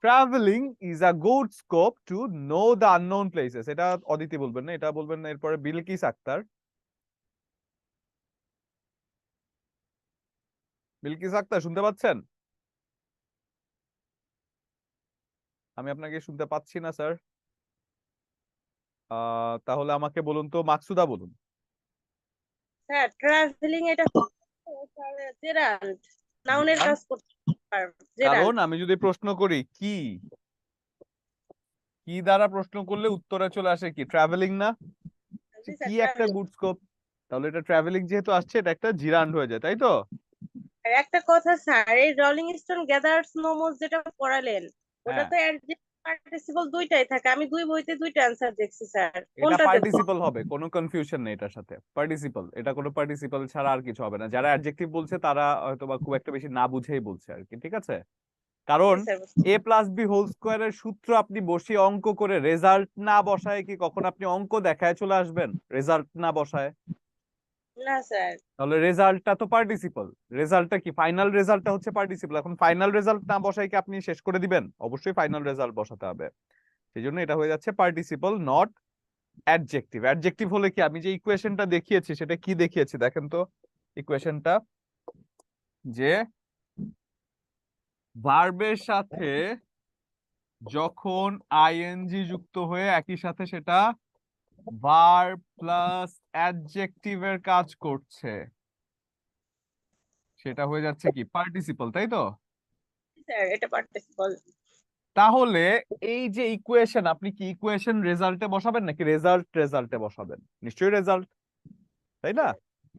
Travelling is a good scope to know the unknown places, এটা অদিতি বলবেন না, এটা বলবেন না এরপরে বিলকিস আক্তার। বিলকিস আক্তার শুনতে পাচ্ছেন? আমি আপনাকে শুনতে পাচ্ছি না স্যার। তাহলে আমাকে বলুন তো, মাকসুদা বলুন। স্যার ট্রাভেলিং এটা তাহলে জেরান্ড নাউনের কাজ করতে পারবে জেরান্ড। কারণ আমি যদি প্রশ্ন করি কি, কি দ্বারা প্রশ্ন করলে উত্তরে চলে আসে কি? ট্রাভেলিং না? জি স্যার কি একটা ট্রাভেলিং। গুড স্কোপ, তাহলে এটা ট্রাভেলিং যেহেতু আসছে, এটা একটা জিরান্ড হয়ে যায়, তাই তো? আর একটা কথা স্যার, এই রলিং স্টোন গ্যাদার্স নোমস যেটা পড়ালেন, ওটা হ্যাঁ, তো অ্যাডজেক্টিভ পার্টিসিপল দুইটাই থাকে। আমি দুই বইতে দুইটা অ্যান্সার দেখছি স্যার, এটা কোনটা দেব? পার্টিসিপল হবে, কোনো কনফিউশন নেই এটার সাথে। পার্টিসিপল, এটা কোনো পার্টিসিপল ছাড়া আর কিছু হবে না। যারা অ্যাডজেক্টিভ বলছে তারা হয়তো বা খুব একটা বেশি না বুঝেই বলছে আর কি, ঠিক আছে? কারণ জি স্যার। এ প্লাস বি হোল স্কোয়ারের সূত্র আপনি বসিয়ে অঙ্ক করে রেজাল্ট না বসায় কি কখন আপনি অঙ্ক দেখায় চলে আসবেন? রেজাল্ট না বসায়? না স্যার। তাহলে রেজাল্টটা তো পার্টিসিপল। রেজাল্টটা কি? ফাইনাল রেজাল্টটা হচ্ছে পার্টিসিপল। এখন ফাইনাল রেজাল্ট না বসায় কি আপনি শেষ করে দিবেন? অবশ্যই ফাইনাল রেজাল্ট বসাতে হবে। সেই জন্য এটা হয়ে যাচ্ছে পার্টিসিপল, নট অ্যাডজেক্টিভ। অ্যাডজেক্টিভ হলে কি, আমি যে ইকুয়েশনটা দেখিয়েছি সেটা কি দেখিয়েছি দেখেন তো ইকুয়েশনটা, যে ভার্বের সাথে যখন আইএনজি যুক্ত হয়ে একই সাথে সেটা ভার্ব প্লাস অ্যাডজেক্টিভের কাজ করছে, সেটা হয়ে যাচ্ছে কি? পার্টিসিপল, তাই তো? স্যার এটা পার্টিসিপল। তাহলে এই যে ইকুয়েশন, আপনি কি ইকুয়েশন রেজাল্টে বসাবেন নাকি রেজাল্ট রেজাল্টে বসাবেন? নিশ্চয়ই রেজাল্ট, তাই না?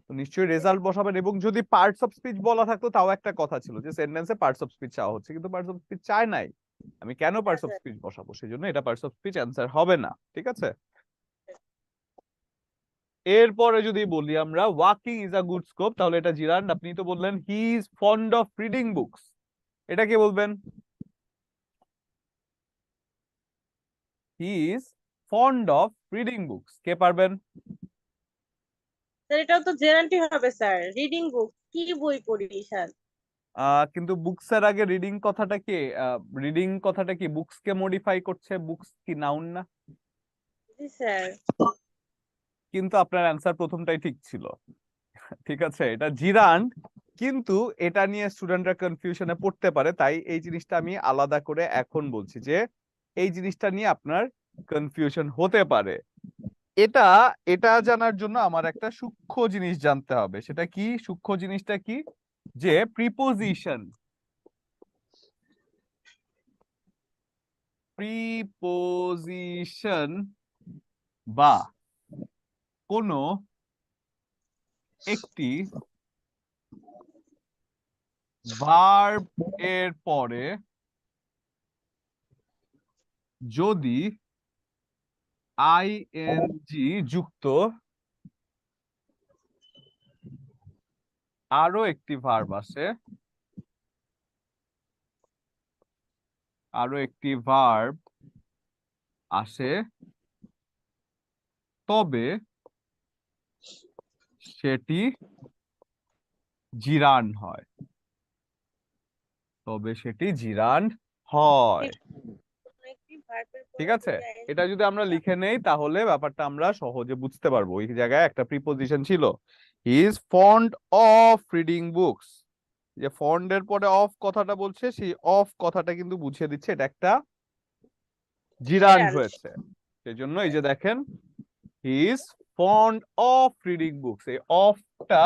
তো নিশ্চয়ই রেজাল্ট বসাবেন। এবং যদি পার্টস অফ স্পিচ বলা থাকতো তাও একটা কথা ছিল, যে সেন্টেন্সে পার্টস অফ স্পিচ চাওয়া হচ্ছে, কিন্তু পার্টস অফ স্পিচ চায় নাই। আমি কেন পার্টস অফ স্পিচ বসাবো? সেজন্য এটা পার্টস অফ স্পিচ অ্যান্সার হবে না, ঠিক আছে? এরপরে যদি বলি আমরা walking is a good scope, তাহলে এটা জিরান্ড। আপনি তো বললেন he is fond of reading books, এটা কে বলবেন? He is fond of reading books, কে পারবেন? স্যার এটাও তো জেরান্ডই হবে স্যার। রিডিং বুক, কি বই পড়ি স্যার? কিন্তু বুকস এর আগে রিডিং কথাটা কি, রিডিং কথাটা কি বুকস কে মডিফাই করছে? বুকস কি নাউন না? জি স্যার। কিন্তু আপনার অ্যান্সার প্রথমটাই ঠিক ছিল, ঠিক আছে? এটা জিরান্ড, কিন্তু এটা নিয়ে স্টুডেন্টরা কনফিউশনে পড়তে পারে, তাই এই জিনিসটা আমি আলাদা করে এখন বলছি যে এই জিনিসটা নিয়ে আপনার কনফিউশন হতে পারে। এটা এটা জানার জন্য আমার একটা সূক্ষ্ম জিনিস জানতে হবে। সেটা কি? সূক্ষ্ম জিনিসটা কি? যে প্রিপোজিশন বা কোনো একটি ভার্ব এর পরে যদি আইএনজি যুক্ত আরো একটি ভার্ব আসে, আরো একটি ভার্ব আসে, তবে সেটি জিরান্ড হয়, তবে সেটি জিরান্ড হয়, একটি ভার্বের ঠিক পরে আছে? যদি ING এটা যদি আমরা লিখে নেই তাহলে ব্যাপারটা আমরা সহজে বুঝতে পারবো। ওই জায়গায় একটা প্রিপোজিশন ছিল, হি is fond of reading books, যে ফন্ড এর পরে অফ কথাটা বলছে, সেই অফ কথাটা কিন্তু বুঝিয়ে দিচ্ছে এটা একটা জিরান্ড জিরান্ড। হয়েছে। সেজন্য এই যে দেখেন, হি is fond of reading books, এই অফটা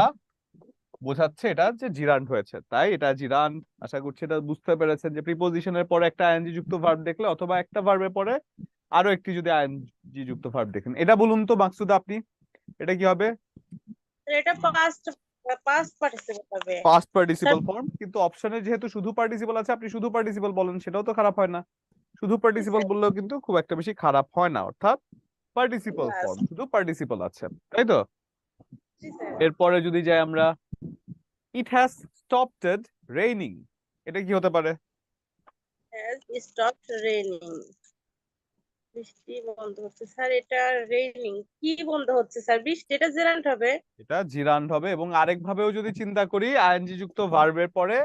বোঝাচ্ছে এটা যে জিরান্ড হয়েছে, তাই এটা জিরান্ড। আশা করছি এটা বুঝতে পেরেছেন যে প্রিপোজিশনের পরে একটা আইএনজি যুক্ত ভার্ব দেখলে অথবা একটা ভার্বের পরে আরো একটি যদি আইএনজি যুক্ত ভার্ব দেখেন, এটা বলুন তো মাকসুদা আপনি, এটা কি হবে? এটা পাস্ট পার্টিসিপল হবে পাস্ট স্যার। পার্টিসিপল ফর্ম, কিন্তু অপশনে যেহেতু শুধু পার্টিসিপল আছে, আপনি শুধু পার্টিসিপল বলেন, সেটাও তো খারাপ হয় না। শুধু জি পার্টিসিপল স্যার। বললেও কিন্তু খুব একটা বেশি খারাপ হয় না, অর্থাৎ পার্টিসিপল Yes, ফর্ম, শুধু পার্টিসিপল আছে, তাই তো? জি স্যার। এরপরে যদি যাই আমরা, ইট হ্যাজ স্টপড রেইনিং, এটা কি হতে পারে? Has stopped raining. বৃষ্টি বন্ধ হচ্ছে স্যার। এটা রেইনিং কি বন্ধ হচ্ছে স্যার? বৃষ্টি, এটা জেরান্ট হবে। এটা জিরান্ড হবে, এবং আরেক ভাবেও যদি চিন্তা করি, আইএনজি যুক্ত ভার্বের পরে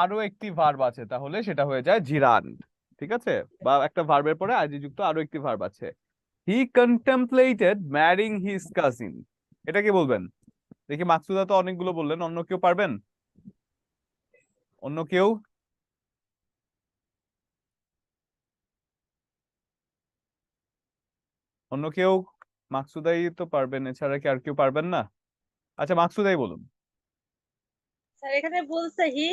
আরো একটি ভার্ব আছে, তাহলে সেটা হয়ে যায় জিরান্ড। ঠিক আছে, বা একটা ভার্বের পরে আইএনজি যুক্ত আরো একটি ভার্ব আছে। হি কন্টেম্পলেটেড ম্যারিং হিজ কাজিন, এটা কি বলবেন? দেখি মাকসুদা তো অনেকগুলো বললেন, অন্য কেউ পারবেন? অন্য কেউ? অন্য কেউ? মাকসুদাই তো পারবেন, এছাড়া কি আর কেউ পারবেন না? আচ্ছা, মাকসুদাই বলুন। স্যার এখানে বলছে হি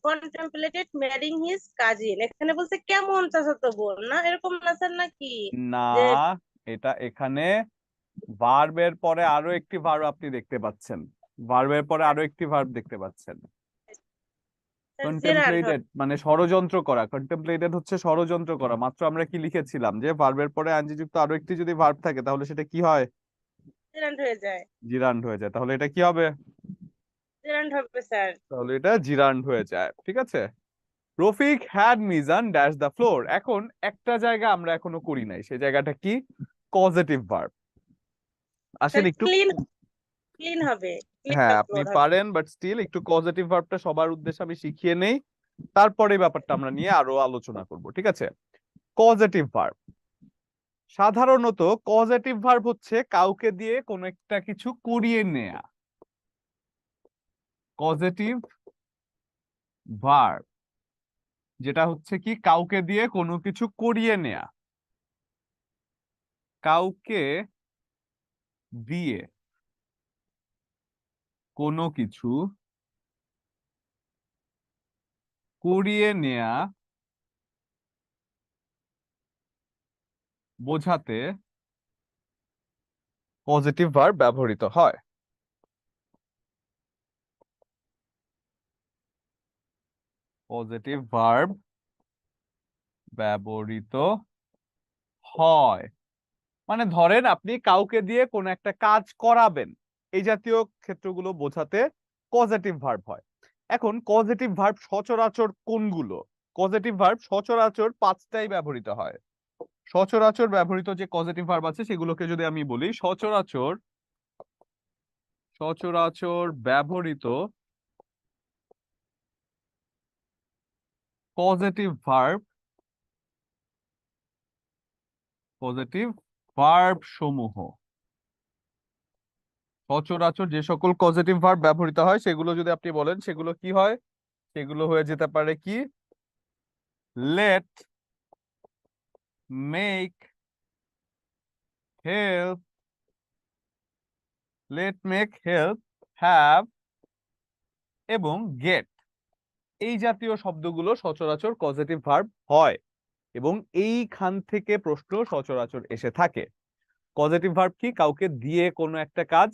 কন্টেম্পলেটেড ম্যারিং হিজ কাজিন, এখানে বলছে কেমন চাচাতো বোন, না এরকম না স্যার নাকি? না, যে এটা এখানে ভার্বের পরে আরো একটি ভার্ব আপনি দেখতে পাচ্ছেন, ভার্বের পরে আরো একটি ভার্ব দেখতে পাচ্ছেন। জেরান্ট কন্টেম্পলেটেড মানে ষড়যন্ত্র করা, কন্টেম্পলেটেড হচ্ছে ষড়যন্ত্র করা। মাত্র আমরা কি লিখেছিলাম যে ভার্বের পরে আইএনজি যুক্ত আরো একটি যদি ভার্ব থাকে তাহলে সেটা কি হয়? জেরান্ট হয়ে যায়। জিরান্ড হয়ে যায়। তাহলে এটা কি হবে? জেরান্ট হবে স্যার। তাহলে এটা জিরান্ড হয়ে যায়, ঠিক আছে। Rafiq had Mizan dash the floor, এখন একটা জায়গা আমরা এখনো করি নাই, সেই জায়গাটা কি? Positive verb. স্যার আসলে একটু, ক্লিন, ক্লিন হবে, ক্লিন হ্যাঁ দ্য আপনি ফ্লোর হবে। পারেন, বাট স্টিল একটু পজিটিভ ভার্বটা সবার উদ্দেশ্যে আমি শিখিয়ে নেই, তারপরে এই ব্যাপারটা আমরা নিয়ে আরো আলোচনা করব, ঠিক আছে। পজিটিভ ভার্ব, সাধারণত পজিটিভ ভার্ব হচ্ছে কাউকে দিয়ে কোনো একটা কিছু করিয়ে নেয়া। পজিটিভ ভার্ব যেটা হচ্ছে কি কাউকে দিয়ে কোনো কিছু করিয়ে নেয়া, কাউকে দিয়ে কোনো কিছু করিয়ে নেয়া বোঝাতে পজিটিভ ভার্ব ব্যবহৃত হয়। পজিটিভ ভার্ব ব্যবহৃত হয়, মানে ধরেন আপনি কাউকে দিয়ে কোনো একটা কাজ করাবেন, এই জাতীয় ক্ষেত্রগুলো বোঝাতে পজিটিভ ভার্ব হয়। এখন পজিটিভ ভার্ব সচরাচর কোনগুলো? পজিটিভ ভার্ব সচরাচর পাঁচটাই ব্যবহৃত হয়। সচরাচর ব্যবহৃত যে পজিটিভ ভার্ব আছে সেগুলোকে যদি আমি বলি, সচরাচর সচরাচর ব্যবহৃত পজিটিভ ভার্ব, পজিটিভ ভার্ব সমূহ, সচরাচর যে সকল পজিটিভ ভার্ব ব্যবহৃত হয় সেগুলো যদি আপনি বলেন, সেগুলো কি হয়? সেগুলো হয়ে যেতে পারে কি? Let, make, help, let make help, have এবং গেট, এই জাতীয় শব্দগুলো সচরাচর পজিটিভ ভার্ব হয়, এবং এইখান থেকে প্রশ্ন সচরাচর এসে থাকে। পজিটিভ ভার্ব কি? কাউকে দিয়ে কোনো একটা কাজ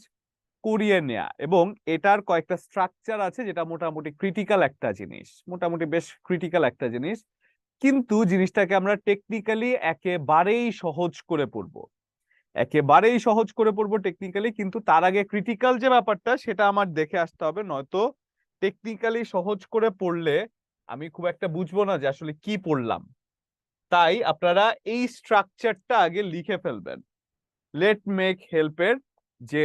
করিয়ে নেয়া, এবং এটার কয়েকটা স্ট্রাকচার আছে যেটা মোটামুটি ক্রিটিক্যাল একটা জিনিস, মোটামুটি বেশ ক্রিটিক্যাল একটা জিনিস, কিন্তু জিনিসটাকে আমরা টেকনিক্যালি একেবারেই সহজ করে পড়বো, একেবারেই সহজ করে পড়বো টেকনিক্যালি, কিন্তু তার আগে ক্রিটিক্যাল যে ব্যাপারটা সেটা আমার দেখে আসতে হবে, নয়তো টেকনিক্যালি সহজ করে পড়লে আমি খুব একটা বুঝবো না যে আসলে কি পড়লাম। তাই আপনারা এই স্ট্রাকচারটা আগে লিখে ফেলবেন। লেট মেক হেল্পের যে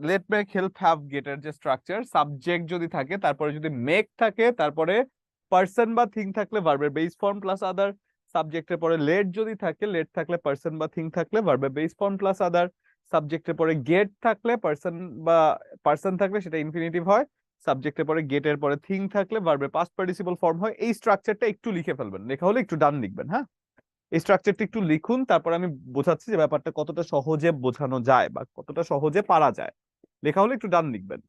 লেট মেক হেল্প হ্যাভ গেটের যে স্ট্রাকচার, সাবজেক্ট যদি থাকে, তারপরে যদি মেক থাকে, তারপরে পার্সন বা থিং থাকলে ভার্বের বেস ফর্ম প্লাস আদার, সাবজেক্টের পরে লেট যদি থাকে, লেট থাকলে পার্সন বা থিং থাকলে ভার্বের বেস ফর্ম প্লাস আদার, সাবজেক্টের পরে গেট থাকলে পার্সন বা পার্সন থাকলে সেটা ইনফিনিটিভ হয়, সাবজেক্টের পরে গেটের পরে থিং থাকলে ভার্বের পাস্ট পার্টিসিপল ফর্ম হয়। এই স্ট্রাকচারটা একটু লিখে ফেলবেন, লেখা হলে একটু ডান লিখবেন, হ্যাঁ। এই স্ট্রাকচারটা একটু লিখুন, তারপর আমি বোঝাচ্ছি যে ব্যাপারটা কতটা সহজে বোঝানো যায় বা কতটা সহজে পারা যায়। লেখা হলে একটু ডান লিখবেন।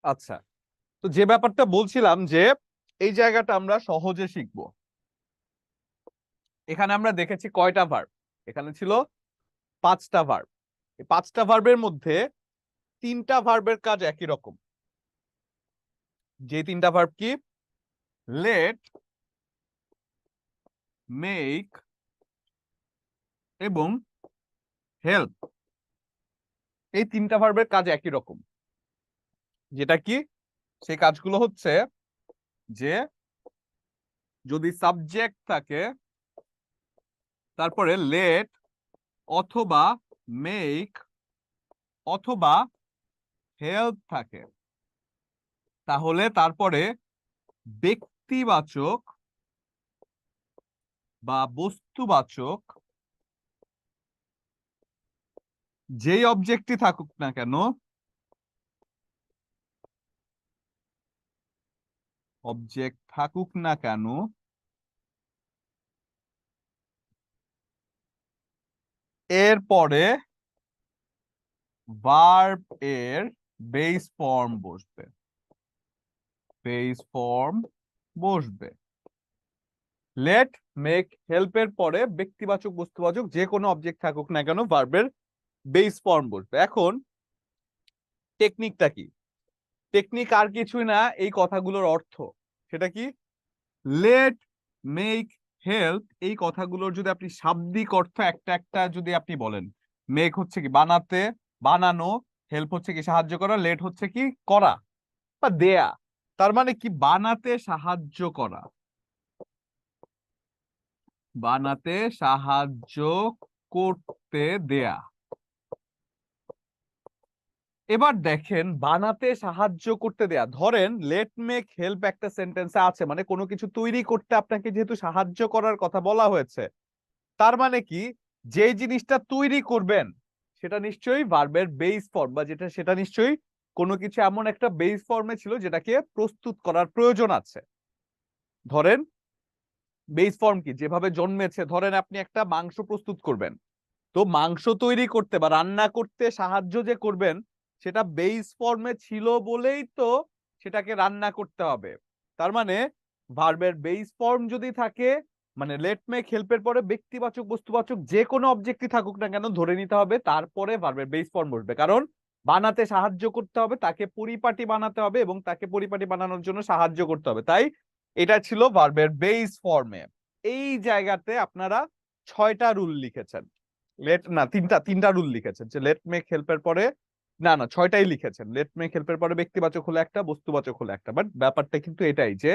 আচ্ছা, তো যে ব্যাপারটা বলছিলাম যে এই জায়গাটা আমরা সহজে শিখবো। এখানে আমরা দেখেছি কয়টা ভার্ব, এখানে ছিল 5টা ভার্ব। এই 5টা ভার্বের মধ্যে 3টা ভার্বের কাজ একই রকম। যে 3টা ভার্ব কি? লেট, মেক এবং হেল্প। এই 3টা ভার্বের কাজ একই রকম। যেটা কি? সেই কাজগুলো হচ্ছে যে যদি সাবজেক্ট থাকে, তারপরে লেট অথবা মেক অথবা হেল্প থাকে, তাহলে তারপরে ব্যক্তিবাচক বা বস্তুবাচক যেই অবজেক্টই থাকুক না কেন, অবজেক্ট থাকুক না কেন, এরপরে ভার্ব এর বেস ফর্ম বসবে, বেস ফর্ম বসবে। লেট, মেক, হেল্পের পরে ব্যক্তিবাচক বস্তুবাচক যে কোনো অবজেক্ট থাকুক না কেন ভার্বের বেস ফর্ম বসবে। এখন টেকনিকটা কি? টেকনিক আর কিছুই না, এই কথাগুলোর অর্থ। সেটা কি? লেট, মেক, হেল্প, এই কথাগুলোর যদি আপনি শাব্দিক অর্থ একটা একটা যদি আপনি বলেন, মেক হচ্ছে কি বানাতে, বানানো, হেল্প হচ্ছে কি সাহায্য করা, লেট হচ্ছে কি করা বা দেয়া। তার মানে কি? বানাতে সাহায্য করা, বানাতে সাহায্য করতে দেয়া। এবার দেখেন, বানাতে সাহায্য করতে দেয়া, ধরেন লেট, মেক, হেল্প একটা সেন্টেন্সে আছে, মানে কোনো কিছু তৈরি করতে আপনাকে যেহেতু সাহায্য করার কথা বলা হয়েছে, তার মানে কি যে জিনিসটা তৈরি করবেন সেটা নিশ্চয়ই ভার্বের বেস ফর্ম, বা যেটা সেটা নিশ্চয়ই কোনো কিছু এমন একটা বেস ফর্মে ছিল যেটাকে প্রস্তুত করার প্রয়োজন আছে। ধরেন বেস ফর্ম কি? যেভাবে জন্মেছে, ধরেন আপনি একটা মাংস প্রস্তুত করবেন, তো মাংস তৈরি করতে বা রান্না করতে সাহায্য যে করবেন সেটা বেস ফর্মে ছিল বলেই তো সেটাকে রান্না করতে হবে। তার মানে ভার্বের বেস ফর্ম যদি থাকে, মানে লেট, মেক, হেল্পের পরে ব্যক্তিবাচক বস্তুবাচক যে কোনো অবজেক্টই থাকুক না কেন ধরে নিতে হবে, তারপরে ভার্বের বেস ফর্ম বসবে। কারণ বানাতে সাহায্য করতে হবে, তাকে পরিপাটি বানাতে হবে এবং তাকে পরিপাটি বানানোর জন্য সাহায্য করতে হবে। তাই এটা ছিল ভার্বের বেস ফর্মে। এই জায়গাতে আপনারা 6টা রুল লিখেছেন। লেট না, তিনটা রুল লিখেছেন, যে লেট, মেক, হেল্পের পরে, না 6টাই লিখেছেন। লেট, মেক, হেল্পের পরে ব্যক্তিবাচক হলো একটা, বস্তুবাচক হলো একটা। বাট ব্যাপারটা কিন্তু এটাই যে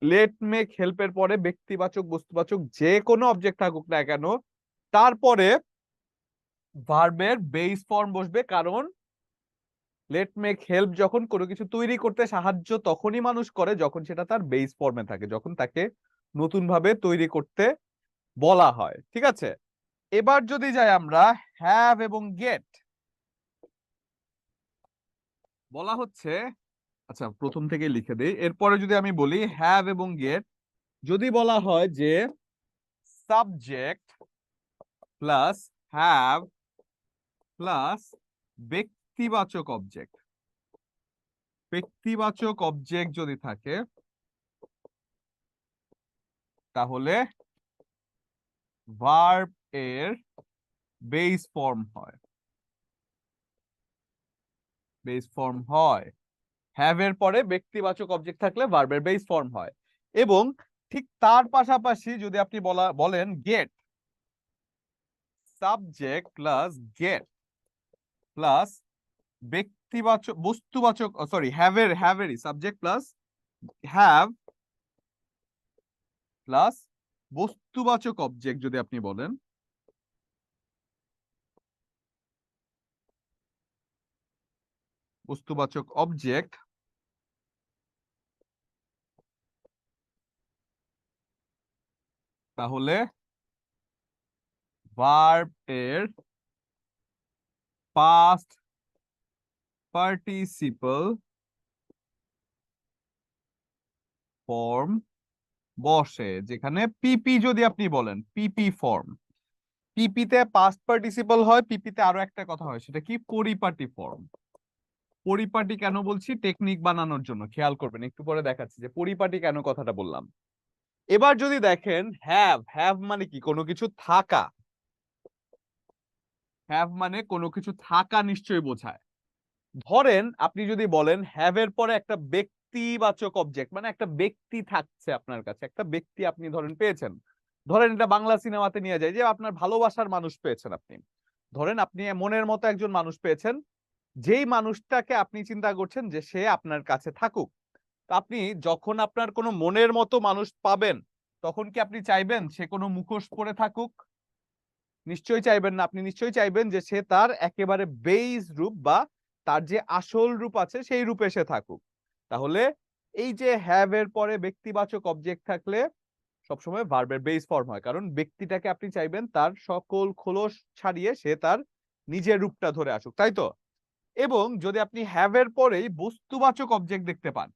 লেট, মেক, হেল্পের পরে ব্যক্তিবাচক বস্তুবাচক যে কোনো অবজেক্ট থাকুক না কেন, তারপরে ভার্বের বেস ফর্ম বসবে। কারণ লেট মেক হেল্প যখন কোনো কিছু তৈরি করতে সাহায্য তখনই মানুষ করে যখন সেটা তার বেস ফর্মে থাকে, যখন তাকে নতুন ভাবে তৈরি করতে বলা হয়। ঠিক আছে, এবার যদি যাই আমরা হ্যাভ এবং গেট, বলা হচ্ছে, আচ্ছা প্রথম থেকে লিখে দেই, এরপরে যদি আমি বলি হ্যাভ এবং গেট, যদি বলা হয় যে সাবজেক্ট প্লাস হ্যাভ প্লাস ব্যক্তিবাচক অবজেক্ট, ব্যক্তিবাচক অবজেক্ট যদি থাকে তাহলে ভার্ব এর বেস ফর্ম হয়, বেস ফর্ম হয়। হ্যাভ এর পরে ব্যক্তিবাচক অবজেক্ট থাকলে ভার্বের বেস ফর্ম হয়। এবং ঠিক তার পাশাপাশি যদি আপনি বলেন get, subject plus get plus ব্যক্তিবাচক বস্তুবাচক, সরি হ্যাভেরই সাবজেক্ট প্লাস হ্যাভ প্লাস বস্তুবাচক অবজেক্ট যদি আপনি বলেন, বস্তুবাচক অবজেক্ট, তাহলে ভার্ব এর পাস্ট পার্টিসিপল ফর্ম বসে, যেখানে পিপি যদি আপনি বলেন পিপি ফর্ম, পিপিতে পাস্ট পার্টিসিপল হয়, পিপিতে আরো একটা কথা হয়, সেটা কি পরিপাটি ফর্ম। পরিপাটি কেন বলছি, টেকনিক বানানোর জন্য, খেয়াল করবেন, একটু পরে দেখাচ্ছি যে পরিপাটি কেন কথাটা বললাম। এবার যদি দেখেন হ্যাভ মানে কি, কোনো কিছু থাকা, হ্যাভ মানে কোনো কিছু থাকা নিশ্চয়ই বোঝায়। ধরেন আপনি যদি বলেন হ্যাভ এর পরে একটা ব্যক্তিবাচক অবজেক্ট, মানে একটা ব্যক্তি থাকছে আপনার কাছে, একটা ব্যক্তি আপনি ধরেন পেয়েছেন, ধরেন এটা বাংলা সিনেমাতে নিয়ে যায় যে আপনার ভালোবাসার মানুষ পেয়েছেন আপনি, ধরেন আপনি মনের মতো একজন মানুষ পেয়েছেন, যেই মানুষটাকে আপনি চিন্তা করছেন যে সে আপনার কাছে থাকুক। তা আপনি যখন আপনার কোনো মনের মতো মানুষ পাবেন, তখন কি আপনি চাইবেন সে কোনো মুখোশ পরে থাকুক? নিশ্চয়ই চাইবেন না। আপনি নিশ্চয়ই চাইবেন যে সে তার একেবারে বেস রূপ বা তার যে আসল রূপ আছে সেই রূপে সে থাকুক। তাহলে এই যে হ্যাভ এর পরে ব্যক্তিবাচক অবজেক্ট থাকলে সবসময় ভার্বের বেস ফর্ম হয়, কারণ ব্যক্তিটাকে আপনি চাইবেন তার সকল খোলস ছাড়িয়ে সে তার নিজের রূপটা ধরে আসুক, তাই তো? এবং যদি আপনি হ্যাভ এর পরেই বস্তুবাচক অবজেক্ট দেখতে পান,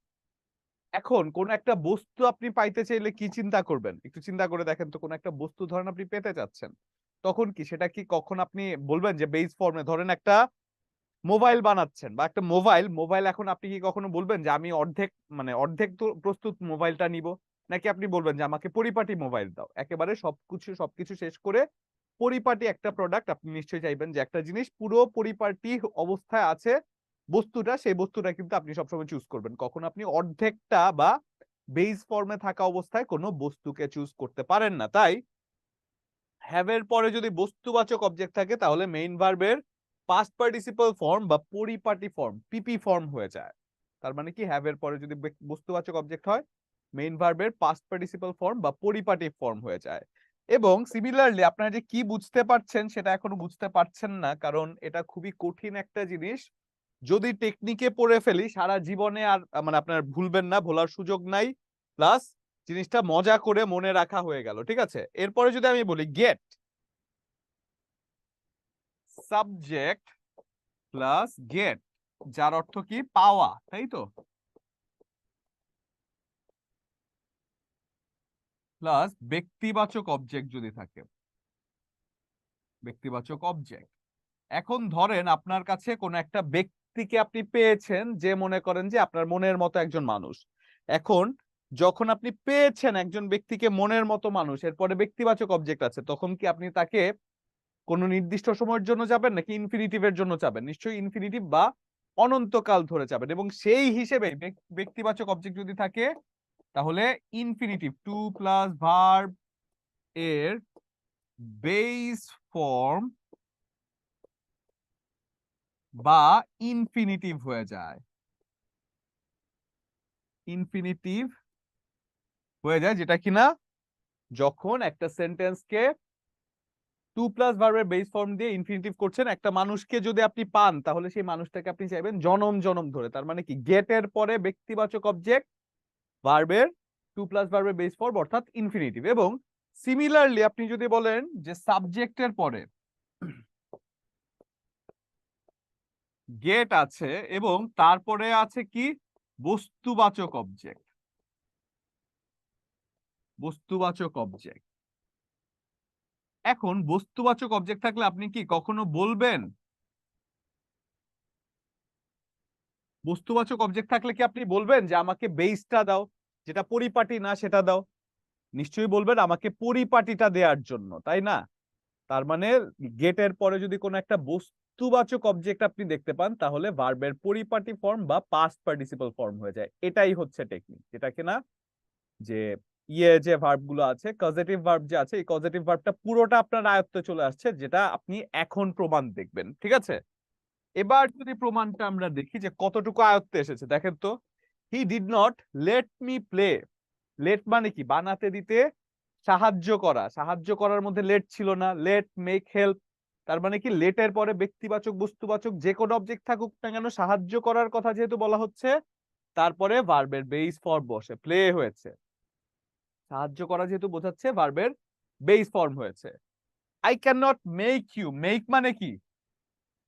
এখন কোন একটা বস্তু আপনি পাইতে চাইলে কি চিন্তা করবেন, একটু চিন্তা করে দেখেন তো। কোন একটা বস্তু ধরেন আপনি পেতে চাচ্ছেন, তখন কি সেটা কি কখন আপনি বলবেন যে বেস ফর্মে, ধরেন একটা মোবাইল বানাচ্ছেন বা একটা মোবাইল এখন আপনি কি কখনো বলবেন যে আমি অর্ধেক, মানে অর্ধেক তো প্রস্তুত মোবাইলটা নিব, নাকি আপনি বলবেন যে আমাকে পরিপাটি মোবাইল দাও, একেবারে সবকিছু শেষ করে পরিপাটি একটা প্রোডাক্ট আপনি নিশ্চয়ই চাইবেন, যে একটা জিনিস পুরো পরিপাটি অবস্থায় আছে বস্তুটা, সেই বস্তুটা কিন্তু আপনি সবসময় চুজ করবেন, কখন আপনি অর্ধেকটা বা বেস ফর্মে থাকা অবস্থায় কোনো বস্তুকে চুজ করতে পারেন না। তাই হ্যাভ এর পরে যদি বস্তুবাচক অবজেক্ট থাকে তাহলে মেইন ভার্বের পাস্ট পার্টিসিপল ফর্ম বা পরিপাটি ফর্ম পিপি ফর্ম হয়ে যায়। তার মানে কি, হ্যাভ এর পরে যদি বস্তুবাচক অবজেক্ট হয়, মেইন ভার্বের পাস্ট পার্টিসিপল ফর্ম বা পরিপাটি ফর্ম হয়ে যায়। এবং সিমিলারলি আপনারা যে কি বুঝতে পারছেন সেটা এখনো বুঝতে পারছেন না, কারণ এটা খুবই কঠিন একটা জিনিস। যদি টেকনিকে পড়ে ফেলি সারা জীবনে আর মানে আপনার ভুলবেন না, ভোলার সুযোগ নাই, প্লাস জিনিসটা মজা করে মনে রাখা হয়ে গেল। ঠিক আছে, এরপরে যদি আমি বলি গেট, সাবজেক্ট প্লাস গেট, যার অর্থ কি পাওয়া, তাই তো, প্লাস ব্যক্তিবাচক অবজেক্ট যদি থাকে, ব্যক্তিবাচক অবজেক্ট। এখন ধরেন আপনার কাছে কোন একটা ব্যক্তিকে আপনি পেয়েছেন, যে মনে করেন যে আপনার মনের মতো একজন মানুষ। এখন যখন আপনি পেয়েছেন একজন ব্যক্তিকে মনের মতো মানুষ, এরপরে ব্যক্তিবাচক অবজেক্ট আছে, তখন কি আপনি তাকে কোন নির্দিষ্ট সময়ের জন্য যাবেন নাকি ইনফিনিটিভের জন্য যাবেন? নিশ্চয়ই ইনফিনিটিভ বা অনন্তকাল ধরে যাবেন। এবং সেই হিসেবে ব্যক্তিবাচক অবজেক্ট যদি থাকে তাহলে ইনফিনিটিভ টু প্লাস ভার্ব এর বেস ফর্ম বা ইনফিনিটিভ হয়ে যায়, ইনফিনিটিভ হয়ে যায়, যেটা কিনা যখন একটা সেন্টেন্সকে টু প্লাস ভার্বের বেস ফর্ম দিয়ে ইনফিনিটিভ করছেন, একটা মানুষকে যদি আপনি পান তাহলে সেই মানুষটাকে আপনি চাইবেন জনম জনম ধরে। তার মানে কি গেটের পরে ব্যক্তিবাচক অবজেক্ট ভার্বের টু প্লাস ভার্বের বেস ফর্ম অর্থাৎ ইনফিনিটিভ। এবং সিমিলারলি আপনি যদি বলেন যে সাবজেক্টের পরে গেট আছে এবং তারপরে আছে কি বস্তুবাচক অবজেক্ট, বস্তুবাচক অবজেক্ট। এখন বস্তুবাচক অবজেক্ট থাকলে আপনি কি কখনো বলবেন, বস্তুবাচক অবজেক্ট থাকলে কি আপনি বলবেন যে আমাকে বেসটা দাও, যেটা পরিপাটি না সেটা দাও? নিশ্চয়ই বলবেন আমাকে পরিপাটিটা দেওয়ার জন্য, তাই না? তার মানে গেটের পরে যদি কোনো একটা বস্তুবাচক অবজেক্ট আপনি দেখতে পান তাহলে ভার্বের পরিপাটি ফর্ম বা পাস্ট পার্টিসিপল ফর্ম হয়ে যায়। এটাই হচ্ছে টেকনিক, যেটা কিনা যে যে ভার্ব গুলো আছে, কজেটিভ ভার্ব যে আছে, এই কজেটিভ ভার্বটা পুরোটা আপনার আয়ত্তে চলে আসছে, যেটা আপনি এখন প্রমাণ দেখবেন। ঠিক আছে, এবার যদি প্রমাণটা আমরা দেখি যে কতটুকু আয়ত্তে এসেছে, দেখেন তো। He did not let me play. Let মানে কি বানাতে দিতে সাহায্য করা, সাহায্য করার মধ্যে লেট ছিল না, লেট মেক হেল্প। তার মানে কি লেটের পরে ব্যক্তিবাচক বস্তুবাচক যে কোনো অবজেক্ট থাকুক না কেন, সাহায্য করার কথা যেহেতু বলা হচ্ছে, তারপরে ভার্বের বেস ফর্ম বসে, প্লে হয়েছে। সাহায্য করা যেহেতু বোঝাচ্ছে, ভার্বের বেস ফর্ম হয়েছে। I can not make you. Make মানে কি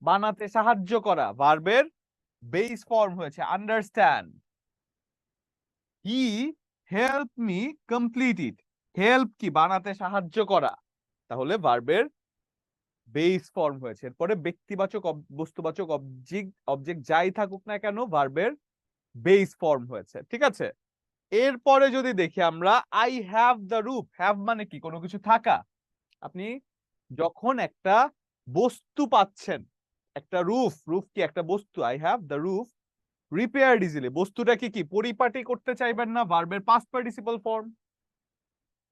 বানাতে সাহায্য করা, ভার্বের বেস ফর্ম হয়েছে understand. He help me complete it. Help কি বানাতে সাহায্য করা, তাহলে ভার্বের বেস ফর্ম হয়েছে। এরপরে ব্যক্তিবাচক বস্তুবাচক অবজেক্ট যাই থাকুক না কেন, ভার্বের বেস ফর্ম হয়েছে। ঠিক আছে, এরপরে যদি দেখি আমরা I have the roof. Have মানে কি কোনো কিছু থাকা। আপনি যখন একটা বস্তু পাচ্ছেন, একটা রুফ, রুফ কি একটা বস্তু, I have the roof repaired easily, বস্তুটাকে কি পরিপাটি করতে চাইবেন না, ভার্বের পাস্ট পার্টিসিপল ফর্ম।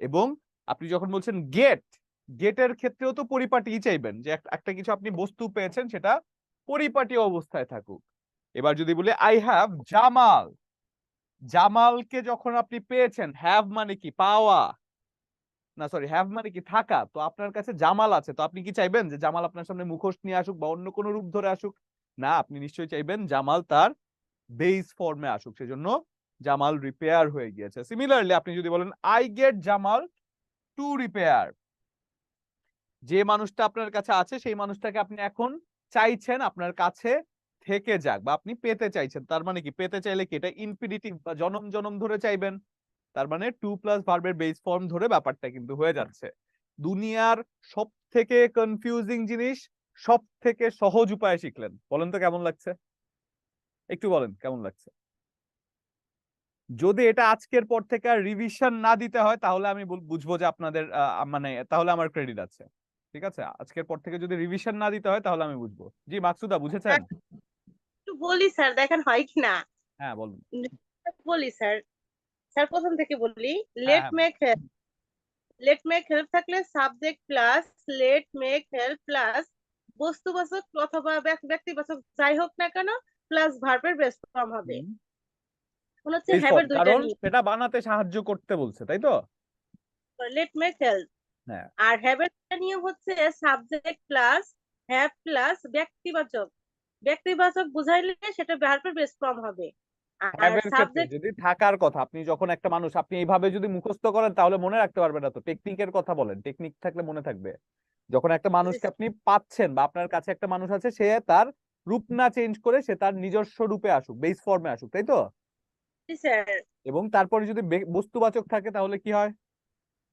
এবং আপনি যখন বলছেন গেট, গেটের ক্ষেত্রেও তো পরিপাটিই চাইবেন, যে একটা কিছু আপনি বস্তু পেয়েছেন সেটা পরিপাটি অবস্থায় থাকুক। এবার যদি বলি আই হ্যাভ জামাল, জামালকে যখন আপনি পেয়েছেন, হ্যাভ মানে কি পাওয়া, না সরি হ্যাভ মানে কি থাকা, তো আপনার কাছে জামাল আছে, তো আপনি কি চাইবেন যে জামাল আপনার সামনে মুখোশ নিয়ে আসুক বা অন্য কোনো রূপ ধরে আসুক? না, আপনি নিশ্চয়ই চাইবেন জামাল তার বেস ফর্মে আসুক, সেজন্য জামাল রিপেয়ার হয়ে গিয়েছে। সিমিলারলি আপনি যদি বলেন I get Jamal to repair, যে মানুষটা আপনার কাছে আছে সেই মানুষটাকে আপনি এখন চাইছেন আপনার কাছে থেকে যাক, বা আপনি পেতে চাইছেন। তার মানে কি পেতে চাইলে কি এটা ইনফিনিটিভ বা জনম জনম ধরে চাইবেন। তার মানে টু প্লাস ভার্বের বেস ফর্ম ধরে ব্যাপারটা কিন্তু হয়ে যাচ্ছে। দুনিয়ার সব থেকে কনফিউজিং জিনিস সব থেকে সহজ উপায়ে শিখলেন। বলেন তো কেমন লাগছে, একটু বলেন কেমন লাগছে। যদি এটা আজকের পর থেকে আর রিভিশন না দিতে হয় তাহলে আমি বুঝবো যে আপনাদের মানে তাহলে আমার ক্রেডিট আছে। ঠিক আছে, আজকের পর থেকে যদি রিভিশন না দিতে হয় তাহলে আমি বুঝবো। জি মাকসুদা, বুঝেছেন? একটু বলি স্যার, দেখেন হয় কিনা। হ্যাঁ বলুন। বলি স্যার, স্যার প্রথম থেকে বলি। হ্যাঁ লেট হ্যাঁ make help, let make help থাকলে subject plus let make help plus বস্তুবাচক অথবা ব্যক্তিবাচক যাই হোক না কেন প্লাস ভার্বের বেস ফর্ম হবে। এখন হচ্ছে বেস হ্যাভের ফর্ম, দুইটা কারণ নিয়ম। সেটা বানাতে সাহায্য করতে বলছে, তাই তো? লেট মেক হেল্প হ্যাঁ, আর হ্যাভের দুইটা নিয়ম হচ্ছে সাবজেক্ট প্লাস হ্যাভ প্লাস ব্যক্তিবাচক, ব্যক্তিবাচক বুঝাইলে সেটা ভার্বের বেস ফর্ম হবে। আর হ্যাভের ক্ষেত্রে সাবজেক্ট যদি থাকার কথা, আপনি যখন একটা মানুষ আপনি এইভাবে যদি মুখস্থ করেন তাহলে মনে রাখতে পারবেন না, তো টেকনিকের কথা বলেন, টেকনিক থাকলে মনে থাকবে। যখন একটা মানুষকে আপনি পাচ্ছেন বা আপনার কাছে একটা মানুষ আছে, সে তার রূপ না চেঞ্জ করে সে তার নিজস্ব রূপে আসুক, বেস ফর্মে আসুক, তাই তো? স্যার এবং তারপরে যদি বস্তুবাচক থাকে তাহলে কি হয়?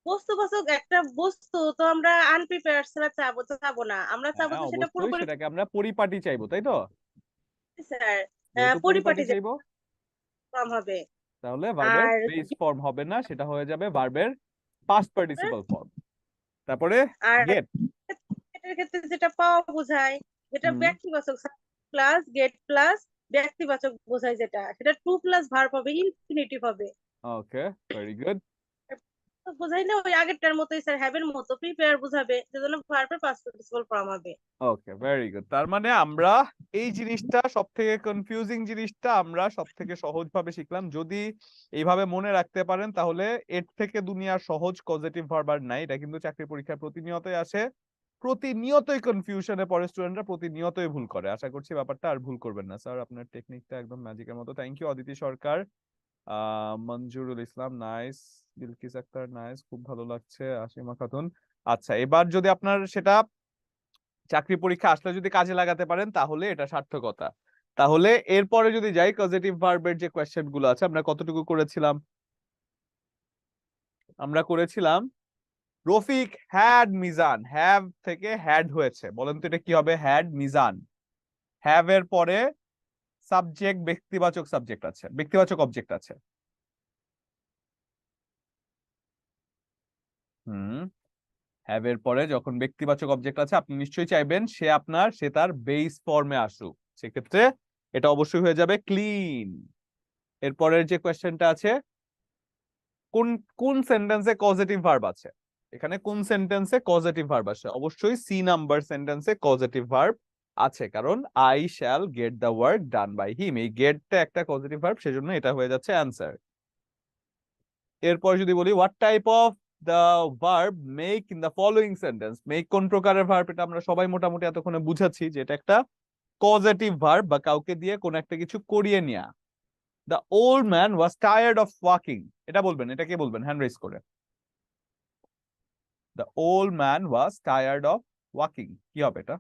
বস্তুবাচক একটা বস্তু তো আমরা আনপ্রিপেয়ার্ড ছাড়া চাবো না, আমরা চাবো হ্যাঁ যে সেটা অবশ্যই, পুরোপুরি। সেটাকে আমরা পরিপাটি চাইবো, তাই তো? স্যার যেহেতু পরিপাটি পরিপাটি চাইবো ফর্ম হবে। তাহলে ভার্বের আর বেস ফর্ম হবে না, সেটা হয়ে যাবে ভার্বের পাস্ট পার্টিসিপল ফর্ম। তারপরে আর গেট। এটার ক্ষেত্রে যেটা পাওয়া বোঝায়, যেটা হুম, ব্যক্তিবাচক প্লাস গেট প্লাস ব্যক্তিবাচক বোঝায়, যেটা সেটা টু প্লাস ভার্ব হবে, ইনফিনিটিভ হবে। ওকে, ভেরি গুড। তো বোঝাইলে ওই আগেরটার মতোই স্যার, হ্যাভের মতো প্রিপেয়ার বোঝাবে, সেজন্য ভার্বের পাস্ট পার্টিসিপল ফর্ম হবে। ওকে, ভেরি গুড। তার মানে আমরা এই জিনিসটা সব থেকে কনফিউজিং জিনিসটা আমরা সব থেকে সহজ ভাবে শিখলাম। যদি এইভাবে মনে রাখতে পারেন তাহলে এর থেকে দুনিয়ার সহজ পজিটিভ ভার্ব আর নাই। এটা কিন্তু চাকরি পরীক্ষায় প্রতিনিয়তই আসে। প্রতিনিয়তই কনফিউশনে পড়ে স্টুডেন্টরা, প্রতিনিয়তই ভুল করে। আশা করছি ব্যাপারটা আর ভুল করবেন না। স্যার আপনার টেকনিকটা একদম ম্যাজিকের মতো। Thank you Aditi Sarkar, Manjurul Islam nice, Bilkis Akter nice, খুব ভালো লাগছে, আসিমা খাতুন। আচ্ছা, এবার যদি আপনার সেটা চাকরি পরীক্ষা আসলে যদি কাজে লাগাতে পারেন তাহলে এটা সার্থকতা। তাহলে এরপরে যদি যাই, কজেটিভ ভার্বের যে কোয়েশ্চেন গুলো আছে আমরা কতটুকু করেছিলাম? আমরা করেছিলাম রফিক হ্যাড মিজান, হ্যাভ থেকে হ্যাড হয়েছে, বলেন তো এটা কি হবে? হ্যাড মিজান। হ্যাভ এর পরে সাবজেক্ট, ব্যক্তিবাচক সাবজেক্ট আছে, ব্যক্তিবাচক অবজেক্ট আছে। হ্যাভ এর পরে যখন ব্যক্তিবাচক অবজেক্ট আছে আপনি নিশ্চয়ই চাইবেন সে তার বেস ফর্মে আসুক, সেক্ষেত্রে এটা অবশ্যই হয়ে যাবে ক্লিন। এরপরের যে কোয়েশ্চেনটা আছে, কোন কোন সেন্টেন্সে কজেটিভ ভার্ব আছে? এখানে কোন সেন্টেন্সে কজেটিভ ভার্ব আছে? অবশ্যই সি নাম্বার সেন্টেন্সে কজেটিভ ভার্ব আছে, কারণ I shall get the work done by him, এই গেটটা একটা কজেটিভ ভার্ব, সেজন্য এটা হয়ে যাচ্ছে অ্যান্সার। এরপর যদি বলি what type of the verb make in the following sentence, make কোন প্রকারের ভার্ব, এটা আমরা সবাই মোটামুটি এতক্ষণে বুঝাচ্ছি যে এটা একটা পজিটিভ ভার্ব বা কাউকে দিয়ে কোন একটা কিছু করিয়ে নেয়া। The old man was tired of walking, এটা বলবেন, এটা কে বলবেন হ্যান্ড রেজ করে? The old man was tired of walking, কি হবে এটা?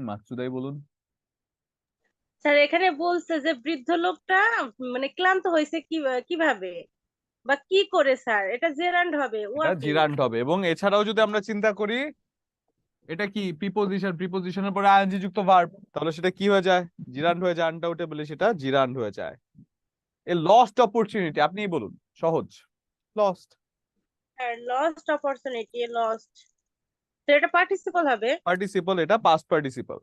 মাকসুদাই বলুন। স্যার এখানে বলছে যে বৃদ্ধ লোকটা মানে ক্লান্ত হয়েছে কিভাবে বা কি করে, স্যার এটা জেরান্ড হবে, এটা ওয়াকিং। জিরান্ড হবে। এবং এছাড়াও যদি আমরা চিন্তা করি, এটা কি প্রিপোজিশন, প্রিপোজিশনের পরে আইএনজি যুক্ত ভার্ব, তাহলে সেটা কি হয়ে যায়? জিরান্ড হয়ে যায়, আনডাউটেবলি সেটা জিরান্ড হয়ে যায়। এ লস্ট অপরচুনিটি, আপনিই বলুন, সহজ। লস্ট, আর লস্ট অপরচুনিটি, লস্ট, তো এটা পার্টিসিপল হবে। পার্টিসিপল, এটা past participle.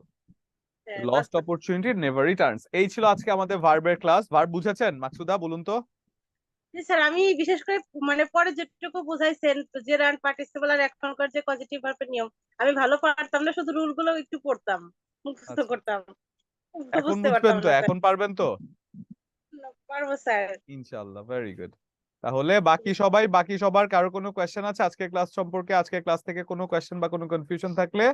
Lost opportunity never Returns. এই ছিল আজকে আমাদের ভার্বের ক্লাস। ভার্ব বুঝেছেন মাকসুদা, বলুন তো? জি স্যার, আমি বিশেষ করে মানে পরে যেটুকু বুঝাইছেন জেরান্ড, পার্টিসিপল আর এখনকার যে পজিটিভ ভার্বের নিয়ম আমি ভালো পারতাম না, শুধু রুল গুলো একটু পড়তাম, মুখস্থ আচ্ছা, করতাম, তো এখন বুঝতে বুঝবেন পারতাম তো? না স্যার। এখন পারবেন তো? পারবো স্যার। ইনশাআল্লাহ, ভেরি গুড। তাহলে বাকি সবার কারো কোনো কোয়েশ্চেন আছে আজকে ক্লাস সম্পর্কে? আজকে ক্লাস থেকে কোনো কোয়েশ্চেন বা কোনো কনফিউশন থাকলে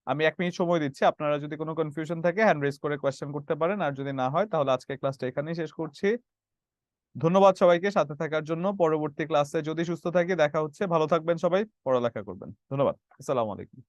আমি 1 মিনিট সময় দিচ্ছি, আপনারা যদি কোনো কনফিউশন থাকে হ্যান্ড রেজ করে কোয়েশ্চেন করতে পারেন, আর যদি না হয় তাহলে আজকে ক্লাসটা এখানেই শেষ করছি। ধন্যবাদ সবাইকে সাথে থাকার জন্য। পরবর্তী ক্লাসে যদি সুস্থ থাকি দেখা হচ্ছে। ভালো থাকবেন সবাই, পড়ালেখা করবেন। ধন্যবাদ, আসসালামু আলাইকুম।